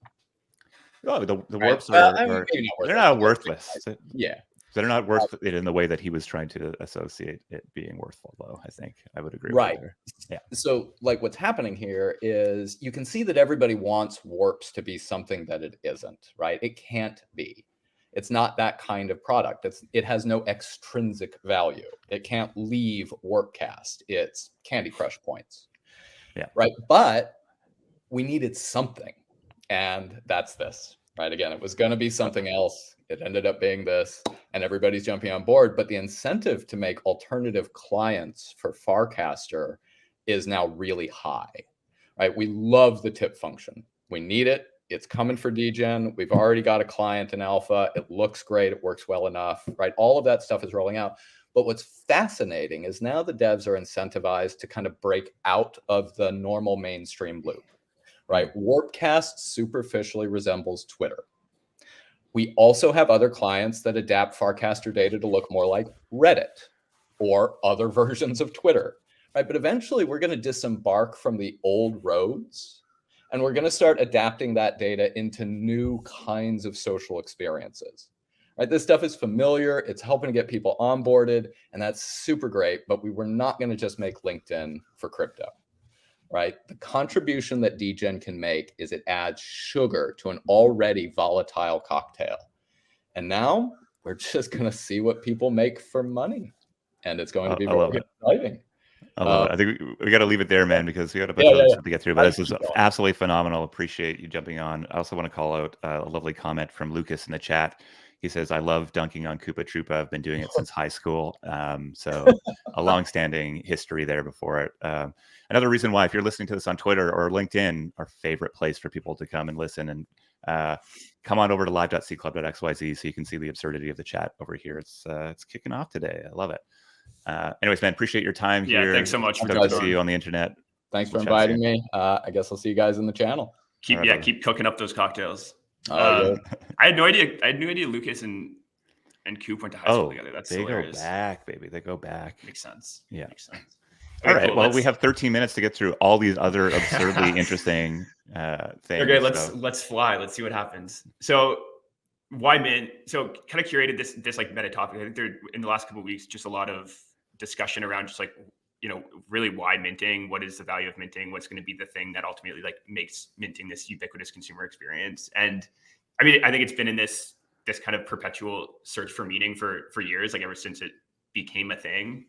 Oh, the Warps are they're not worthless. Yeah. They're not worth it in the way that he was trying to associate it being worthful, though. I think I would agree. Right. With yeah. So, like, what's happening here is you can see that everybody wants Warps to be something that it isn't. Right? It can't be. It's not that kind of product. It has no extrinsic value. It can't leave Warpcast. It's Candy Crush points. Yeah. Right. But we needed something, and that's this. Right. Again, it was going to be something else. It ended up being this, and everybody's jumping on board. But the incentive to make alternative clients for Farcaster is now really high, right? We love the tip function. We need it. It's coming for Degen. We've already got a client in alpha. It looks great. It works well enough, right? All of that stuff is rolling out. But what's fascinating is now the devs are incentivized to kind of break out of the normal mainstream loop, right? Warpcast superficially resembles Twitter. We also have other clients that adapt Farcaster data to look more like Reddit or other versions of Twitter, right? But eventually we're going to disembark from the old roads, and we're going to start adapting that data into new kinds of social experiences, right? This stuff is familiar. It's helping to get people onboarded, and that's super great, but we were not going to just make LinkedIn for crypto. Right? The contribution that Degen can make is it adds sugar to an already volatile cocktail. And now we're just going to see what people make for money. And it's going to be very exciting. I love it. I think we got to leave it there, man, because we got a bunch of stuff to get through. But this is absolutely phenomenal. Appreciate you jumping on. I also want to call out a lovely comment from Lucas in the chat. He says, I love dunking on Koopa Troopa. I've been doing it since high school. So a long-standing history there before it. Another reason why, if you're listening to this on Twitter or LinkedIn, our favorite place for people to come and listen, and come on over to live.seedclub.xyz so you can see the absurdity of the chat over here. It's kicking off today. I love it. Anyways, man, appreciate your time here. Yeah, thanks so much. Good to see you on the internet. Thanks for inviting me. I guess I'll see you guys in the channel. Keep cooking up those cocktails. Yeah. I had no idea Lucas and Coop went to high school together. That's hilarious. They go back, baby. They go back. Makes sense. Yeah. Makes sense. Okay, all right. Cool. Well, we have 13 minutes to get through all these other absurdly interesting things. Okay, let's fly. Let's see what happens. So why mint? So kind of curated this like meta topic. I think there in the last couple of weeks, just a lot of discussion around just like, you know, really why minting, what is the value of minting, what's going to be the thing that ultimately like makes minting this ubiquitous consumer experience. And I mean, I think it's been in this kind of perpetual search for meaning for years, like ever since it became a thing.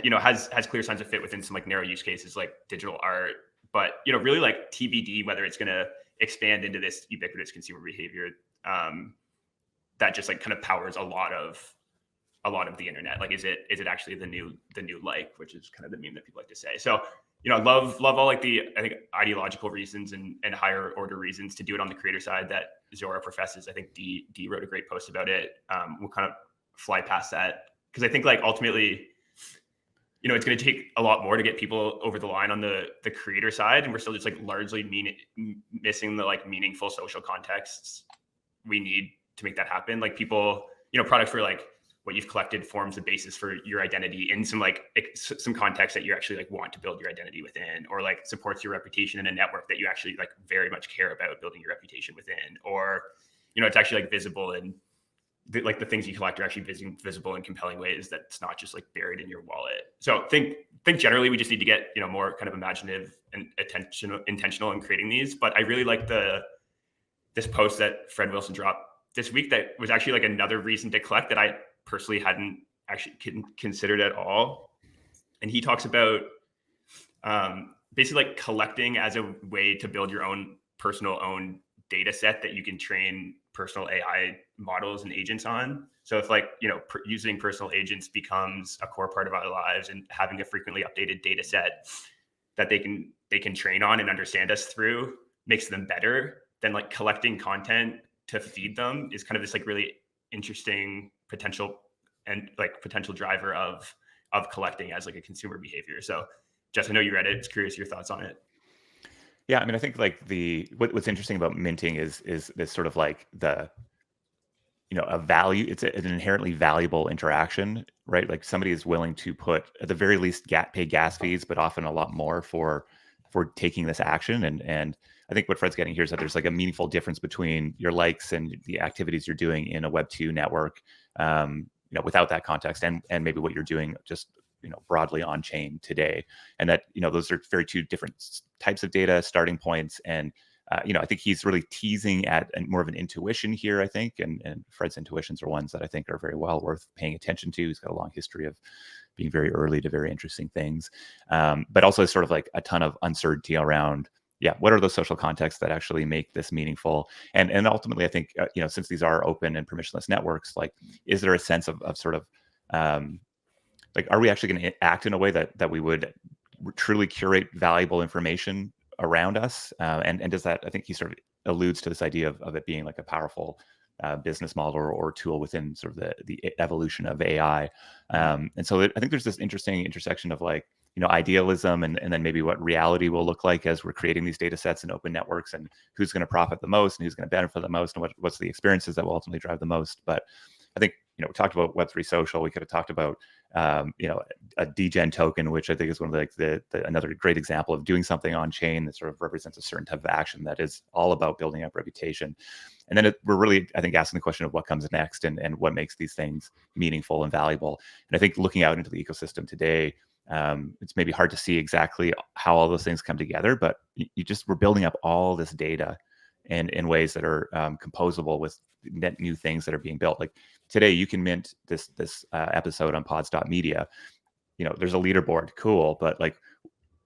You know, has clear signs of fit within some like narrow use cases like digital art, but really like TBD whether it's going to expand into this ubiquitous consumer behavior that just like kind of powers a lot of the internet. Like, is it actually the new like, which is kind of the meme that people like to say. So, love all like the, I think, ideological reasons and higher order reasons to do it on the creator side that Zora professes. I think D wrote a great post about it. We'll kind of fly past that because I think like ultimately, it's going to take a lot more to get people over the line on the creator side. And we're still just like largely missing the like meaningful social contexts we need to make that happen. Like people, products where like what you've collected forms the basis for your identity in some context that you actually like want to build your identity within, or like supports your reputation in a network that you actually like very much care about building your reputation within, or, it's actually like visible and like the things you collect are actually visible in compelling ways that's not just like buried in your wallet. So think generally we just need to get, more kind of imaginative and intentional in creating these. But I really like this post that Fred Wilson dropped this week that was actually like another reason to collect that I personally hadn't actually considered at all. And he talks about basically like collecting as a way to build your own personal data set that you can train personal AI models and agents on. So if like, using personal agents becomes a core part of our lives and having a frequently updated data set that they can train on and understand us through makes them better, then like collecting content to feed them is kind of this like really interesting potential driver of collecting as like a consumer behavior. So Jess, I know you read it. Just curious your thoughts on it. Yeah, I mean, I think like what's interesting about minting is this sort of like the, a value. It's an inherently valuable interaction, right? Like somebody is willing to put at the very least pay gas fees, but often a lot more for taking this action. And I think what Fred's getting here is that there's like a meaningful difference between your likes and the activities you're doing in a Web2 network, without that context, and maybe what you're doing just broadly on chain today. And that those are very two different types of data starting points. And I think he's really teasing at more of an intuition here, I think, and Fred's intuitions are ones that I think are very well worth paying attention to. He's got a long history of being very early to very interesting things, but also sort of like a ton of uncertainty around, what are those social contexts that actually make this meaningful? And ultimately, I think, since these are open and permissionless networks, like, is there a sense of sort of, like, are we actually going to act in a way that we would truly curate valuable information around us? And does that, I think he sort of alludes to this idea of it being like a powerful business model or tool within sort of the evolution of AI. And so I think there's this interesting intersection of like, idealism and then maybe what reality will look like as we're creating these data sets and open networks, and who's going to profit the most and who's going to benefit the most, and what's the experiences that will ultimately drive the most. But I think, we talked about Web3 social. We could have talked about, a Degen token, which I think is one of the another great example of doing something on chain that sort of represents a certain type of action that is all about building up reputation. And then we're really, I think, asking the question of what comes next and what makes these things meaningful and valuable. And I think looking out into the ecosystem today, it's maybe hard to see exactly how all those things come together, but we're building up all this data in ways that are composable with net new things that are being built. Like today, you can mint this episode on pods.media. There's a leaderboard, cool, but like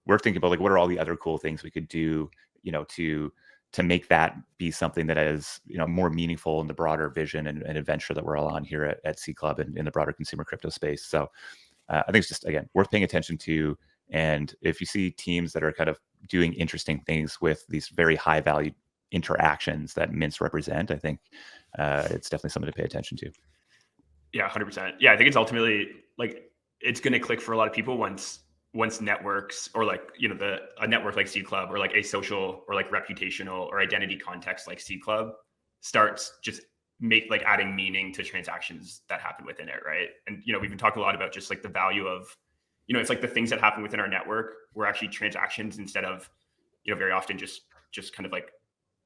we're thinking about like what are all the other cool things we could do, to make that be something that is more meaningful in the broader vision and adventure that we're all on here at C Club and in the broader consumer crypto space. So I think it's just, again, worth paying attention to. And if you see teams that are kind of doing interesting things with these very high value interactions that mints represent, I think it's definitely something to pay attention to. Yeah, 100%. Yeah, I think it's ultimately like it's going to click for a lot of people once networks, or like a network like Seed Club, or like a social or like reputational or identity context like Seed Club starts just adding meaning to transactions that happen within it, right? And we've been talking a lot about just like the value of it's like the things that happen within our network were actually transactions instead of very often just kind of like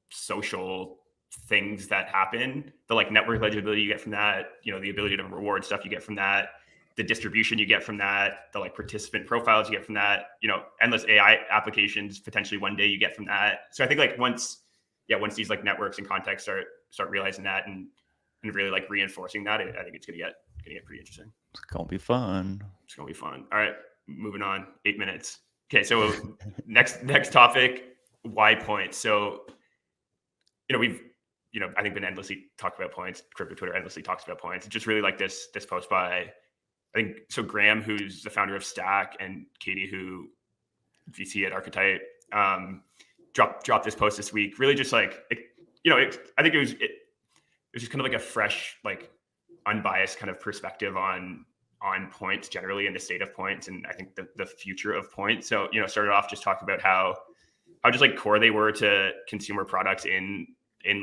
social things that happen. The like network legibility you get from that, the ability to reward stuff you get from that, the distribution you get from that, the like participant profiles you get from that, endless AI applications potentially one day you get from that. So I think like once these like networks and contexts start realizing that and really like reinforcing that, I think it's gonna get pretty interesting. It's gonna be fun. All right, moving on. 8 minutes. Okay, so next topic, why points? So, we've, I think been endlessly talked about points. Crypto Twitter endlessly talks about points. It's just really like this post by, I think, so Graham, who's the founder of Stack, and Katie, who VC at Archetype, dropped this post this week. Really just like, I think it was just kind of like a fresh, like unbiased kind of perspective on points generally and the state of points, and I think the future of points. So, started off just talking about how just like core they were to consumer products in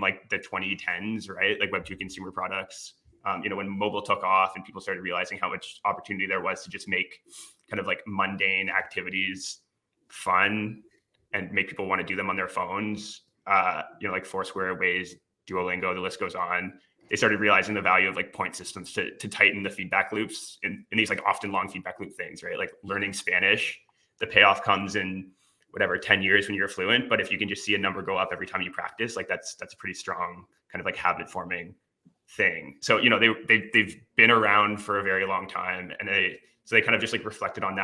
like the 2010s, right? Like Web2 consumer products. When mobile took off and people started realizing how much opportunity there was to just make kind of like mundane activities fun and make people want to do them on their phones. Like Foursquare, Waze, Duolingo, the list goes on. They started realizing the value of like point systems to tighten the feedback loops in these like often long feedback loop things, right? Like learning Spanish, the payoff comes in 10 years when you're fluent. But if you can just see a number go up every time you practice, like that's a pretty strong kind of like habit forming thing. So, they've been around for a very long time, and they kind of just like reflected on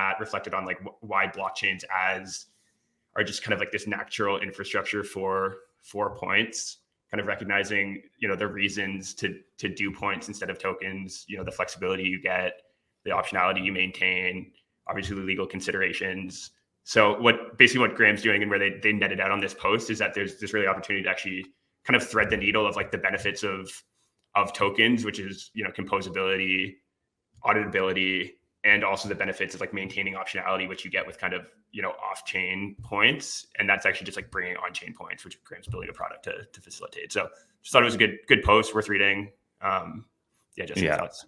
like why blockchains are just kind of like this natural infrastructure for points, kind of recognizing, the reasons to do points instead of tokens, the flexibility you get, the optionality you maintain, obviously the legal considerations. So what Graham's doing and where they netted out on this post is that there's this really opportunity to actually kind of thread the needle of like the benefits of tokens, which is, composability, auditability, and also the benefits of like maintaining optionality, which you get with kind of, off-chain points. And that's actually just like bringing on-chain points, which Graham's building a product to facilitate. So just thought it was a good post, worth reading. Just your thoughts.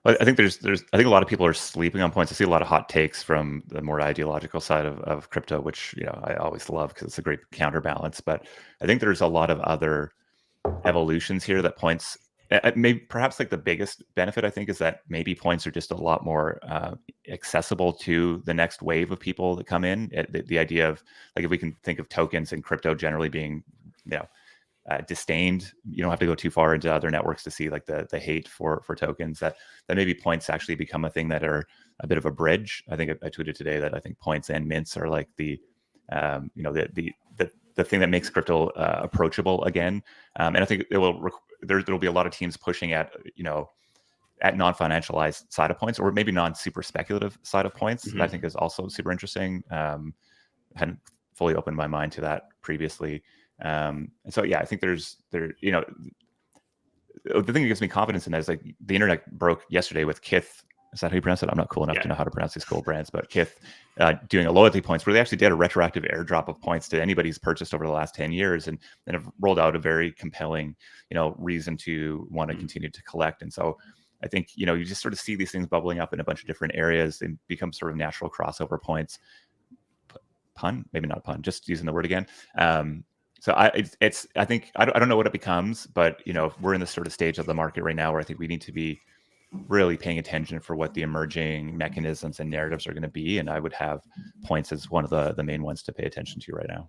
Well, I think I think a lot of people are sleeping on points. I see a lot of hot takes from the more ideological side of crypto, which, I always love because it's a great counterbalance. But I think there's a lot of other evolutions here that points, maybe perhaps like the biggest benefit I think is that maybe points are just a lot more accessible to the next wave of people that come in. The idea of like, if we can think of tokens and crypto generally being, disdained, you don't have to go too far into other networks to see like the hate for tokens, that maybe points actually become a thing that are a bit of a bridge. I think I tweeted today that I think points and mints are like the thing that makes crypto approachable again. And I think there'll be a lot of teams pushing at non-financialized side of points, or maybe non-super speculative side of points. Mm-hmm. That I think is also super interesting. Hadn't fully opened my mind to that previously. And so, I think the thing that gives me confidence in that is like the internet broke yesterday with Kith. Is that how you pronounce it? I'm not cool enough to know how to pronounce these cool brands, but Kith doing a loyalty points where they actually did a retroactive airdrop of points to anybody who's purchased over the last 10 years and have rolled out a very compelling, reason to want to continue to collect. And so I think, you just sort of see these things bubbling up in a bunch of different areas and become sort of natural crossover points. Pun? Maybe not a pun, just using the word again. So I think I don't know what it becomes, but we're in this sort of stage of the market right now where I think we need to be really paying attention for what the emerging mechanisms and narratives are going to be, and I would have points as one of the main ones to pay attention to right now.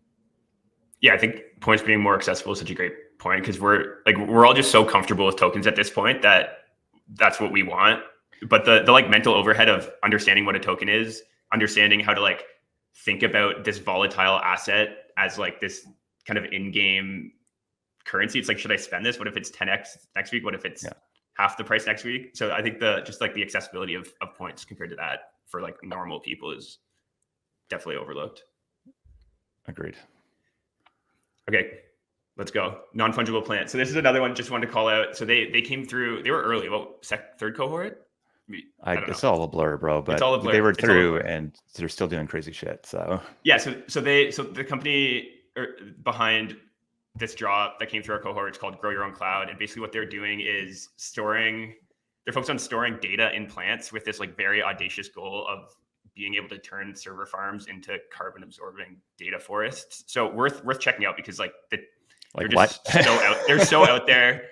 Yeah, I think points being more accessible is such a great point because we're all just so comfortable with tokens at this point that that's what we want. But the like mental overhead of understanding what a token is, understanding how to like think about this volatile asset as like this kind of in-game currency. It's like, should I spend this? What if it's 10x next week? What if it's half the price next week? So I think the accessibility of points compared to that for like normal people is definitely overlooked. Agreed. Okay, let's go. Non-fungible plants. So this is another one just wanted to call out. So they came through, they were early. Well, third cohort? It's all a blur, bro, but they were through and they're still doing crazy shit. So so the company behind this drop that came through our cohort, it's called Grow Your Own Cloud. And basically what they're doing is they're focused on storing data in plants with this like very audacious goal of being able to turn server farms into carbon absorbing data forests. So worth checking out because they're just they're so out there.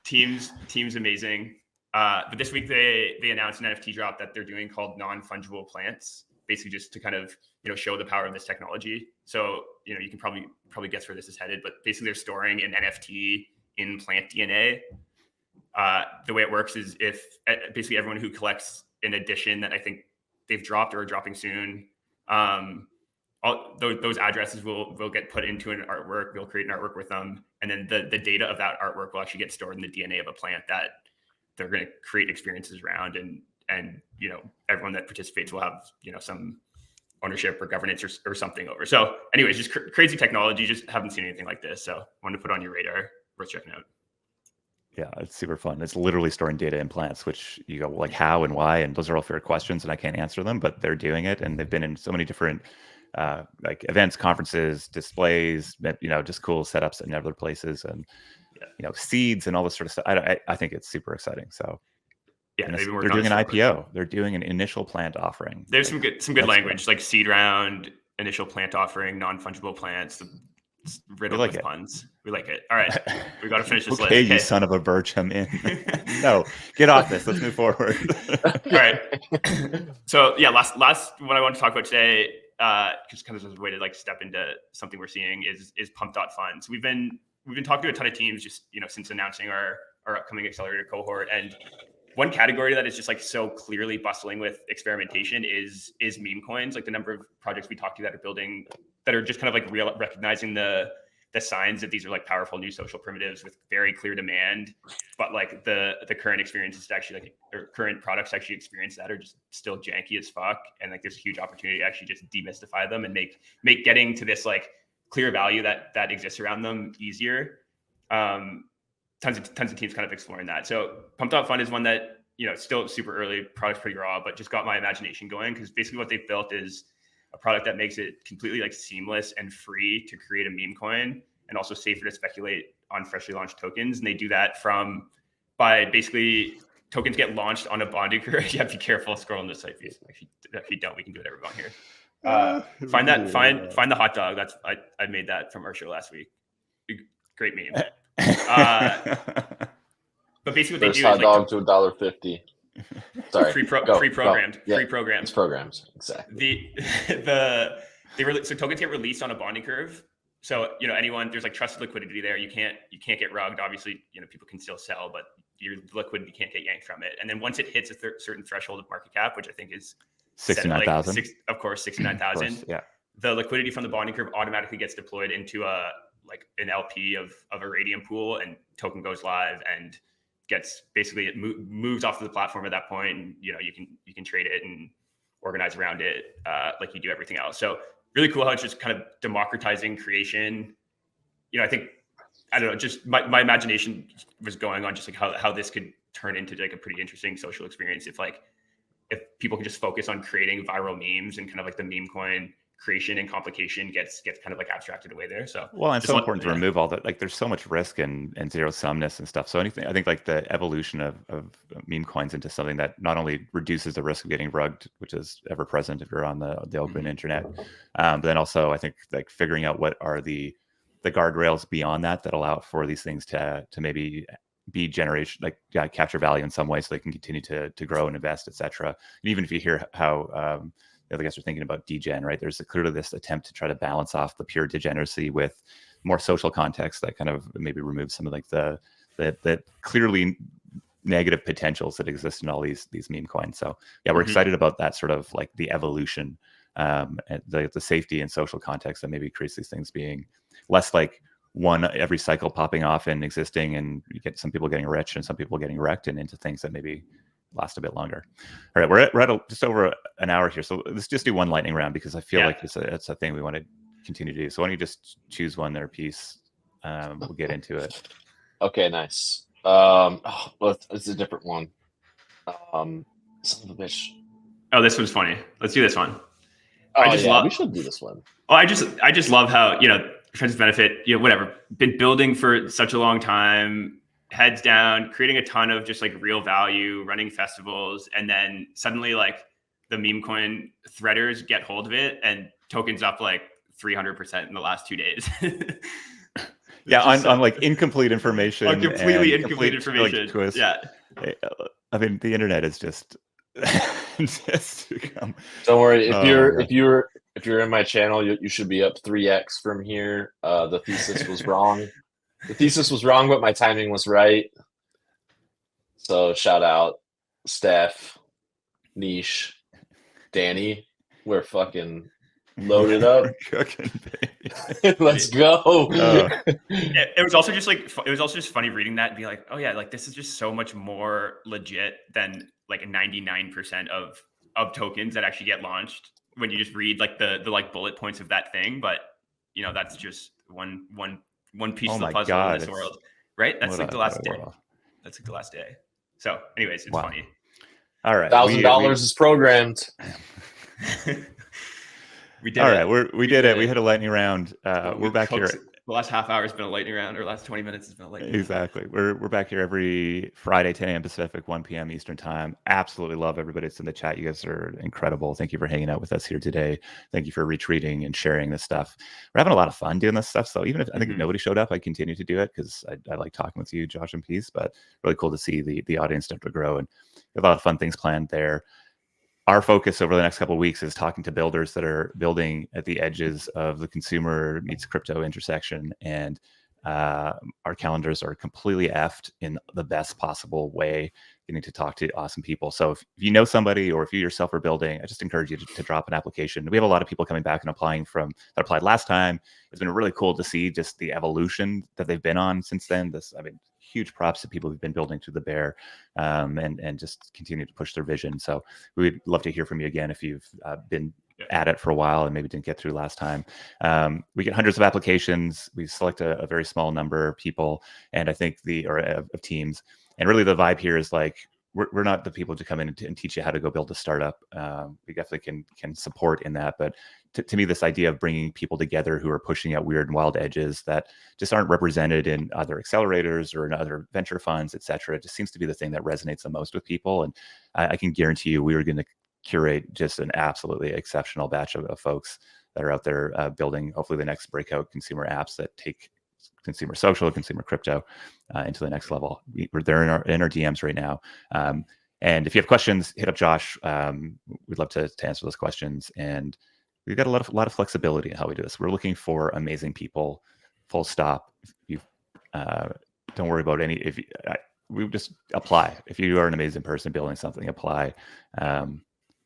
Team's amazing. But this week they announced an NFT drop that they're doing called non-fungible plants, basically just to kind of show the power of this technology. So you can probably guess where this is headed, but basically they're storing an NFT in plant DNA. The way it works is if basically everyone who collects an edition that I think they've dropped or are dropping soon, all those addresses will get put into an artwork. We'll create an artwork with them, and then the data of that artwork will actually get stored in the DNA of a plant that they're going to create experiences around, and everyone that participates will have some ownership or governance or something over. So anyways, just crazy technology. Just haven't seen anything like this, so wanted to put on your radar. Worth checking out. Yeah, it's super fun. It's literally storing data in plants, which you go like how and why, and those are all fair questions, and I can't answer them, but they're doing it, and they've been in so many different like events, conferences, displays, just cool setups in other places, and seeds and all this sort of stuff. I think it's super exciting. So yeah, they're doing an IPO. They're doing an initial plant offering. There's some good language, like seed round, initial plant offering, non-fungible plants. It's riddled with puns. We like it. All right, we got to finish this list. Okay, you son of a birch, I'm in. No, get off this. Let's move forward. All right. So yeah, last what I want to talk about today, just kind of as a way to like step into something we're seeing is pump.fun. So we've been talking to a ton of teams just since announcing our upcoming accelerator cohort, and one category that is just like so clearly bustling with experimentation is meme coins. Like the number of projects we talked to that are building that are just kind of like recognizing the signs that these are like powerful new social primitives with very clear demand, but like the current experiences to actually current products to actually experience that are just still janky as fuck. And like there's a huge opportunity to actually just demystify them and make getting to this like clear value that exists around them easier. Tons of teams kind of exploring that. So Pump.Fun is one that, still super early, product's pretty raw, but just got my imagination going, because basically what they've built is a product that makes it completely like seamless and free to create a meme coin, and also safer to speculate on freshly launched tokens. And they do that by basically tokens get launched on a bonding curve. You have to be careful scrolling the site. If you don't, we can do whatever we want here. Find the hot dog. I made that from our show last week. Great meme. But basically what they do hot is dog to $1.50. Sorry, pre-programmed. Yeah, pre-programmed. It's programs, exactly. So tokens get released on a bonding curve. So anyone, there's like trusted liquidity there. You can't get rugged. Obviously, people can still sell, but your liquidity can't get yanked from it. And then once it hits a certain threshold of market cap, which I think is 69,000. Of course, 69,000. Yeah. The liquidity from the bonding curve automatically gets deployed into an LP of a Radium pool, and token goes live and gets it moves off of the platform at that point. And you can trade it and organize around it like you do everything else. So really cool how it's just kind of democratizing creation. I think, I don't know, just my imagination was going on just like how this could turn into like a pretty interesting social experience if people can just focus on creating viral memes, and kind of like the meme coin creation and complication gets kind of like abstracted away there. So well, and it's so important to remove all that. Like there's so much risk and zero sumness and stuff. So I think like the evolution of meme coins into something that not only reduces the risk of getting rugged, which is ever present if you're on the open internet, but then also I think like figuring out what are the guardrails beyond that allow for these things to maybe be capture value in some way, so they can continue to grow and invest, etc. And even if you hear how the other guys are thinking about degen, right? There's clearly this attempt to try to balance off the pure degeneracy with more social context that kind of maybe removes some of like the clearly negative potentials that exist in all these meme coins. So yeah, we're excited about that sort of like the evolution, and the safety and social context that maybe creates these things being less like one every cycle popping off and existing, and you get some people getting rich and some people getting wrecked, and into things that maybe last a bit longer. All right, we're at just over an hour here, so let's just do one lightning round, because I feel like it's a thing we want to continue to do. So why don't you just choose one there, Piece? We'll get into it. Okay, nice. It's a different one. Son of a bitch. Oh, this one's funny. Let's do this one. We should do this one. Well, I just love how friends benefit. Whatever. Been building for such a long time. Heads down, creating a ton of just like real value, running festivals, and then suddenly like the meme coin threaders get hold of it, and tokens up like 300% in the last 2 days. Yeah, on like incomplete information. On completely incomplete information. Like, twist. Yeah. I mean, the internet is just Don't worry, if you're in my channel, you should be up 3x from here. The thesis was wrong. The thesis was wrong, but my timing was right. So shout out Steph, Niche, Danny. We're fucking Load it up. Cooking, baby. Let's go. It was also just funny reading that and be like, oh yeah, like this is just so much more legit than like 99% of tokens that actually get launched when you just read like the like bullet points of that thing. But you know, that's just one piece of the puzzle in this world, right? That's like the last day. That's like the last day. So anyways, it's funny. All right. $1,000 is programmed. We did All it. right, we did it. We hit a lightning round. We're back here. The last half hour has been a lightning round, or last 20 minutes has been a lightning round. Exactly. We're back here every Friday, 10 a.m. Pacific, 1 p.m. Eastern time. Absolutely love everybody that's in the chat. You guys are incredible. Thank you for hanging out with us here today. Thank you for retweeting and sharing this stuff. We're having a lot of fun doing this stuff. So even if I think if nobody showed up, I continue to do it because I like talking with you, Josh and Peace. But really cool to see the audience start to grow, and we have a lot of fun things planned there. Our focus over the next couple of weeks is talking to builders that are building at the edges of the consumer meets crypto intersection, and our calendars are completely effed in the best possible way, getting to talk to awesome people. So if you know somebody, or if you yourself are building, I just encourage you to drop an application. We have a lot of people coming back and applying that applied last time. It's been really cool to see just the evolution that they've been on since then. Huge props to people who've been building through the bear, and just continue to push their vision. So we'd love to hear from you again if you've been at it for a while and maybe didn't get through last time. We get hundreds of applications. We select a very small number of people, and I think of teams. And really the vibe here is like, we're not the people to come in and teach you how to go build a startup. We definitely can support in that, but to me, this idea of bringing people together who are pushing out weird and wild edges that just aren't represented in other accelerators or in other venture funds, et cetera, it just seems to be the thing that resonates the most with people. And I can guarantee you, we are going to curate just an absolutely exceptional batch of folks that are out there building, hopefully, the next breakout consumer apps that take consumer social, consumer crypto into the next level. We're there in our DMs right now. And if you have questions, hit up Josh. We'd love to answer those questions. And we've got a lot of flexibility in how we do this. We're looking for amazing people, full stop. You don't worry about we just apply. If you are an amazing person building something, apply.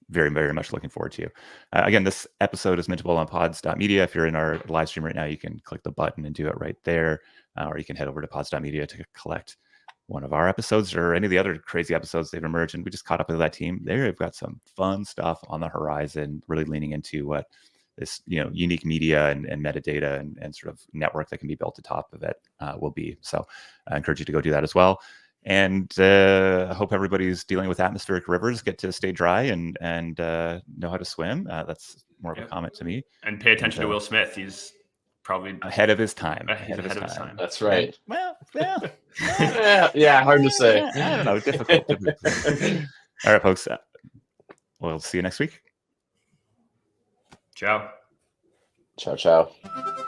Very, very much looking forward to you. Again, this episode is mintable on pods.media. If you're in our live stream right now, you can click the button and do it right there. Or you can head over to pods.media to collect one of our episodes or any of the other crazy episodes they've emerged. And we just caught up with that team. They've got some fun stuff on the horizon, really leaning into what this unique media and metadata and sort of network that can be built atop of it will be. So I encourage you to go do that as well. And I hope everybody's dealing with atmospheric rivers, get to stay dry and know how to swim. That's more of a comment to me. And pay attention to Will Smith. He's probably ahead of his time. Ahead of his time. That's right. And, yeah, hard to say. I don't know. Difficult. All right, folks. We'll see you next week. Ciao. Ciao, ciao.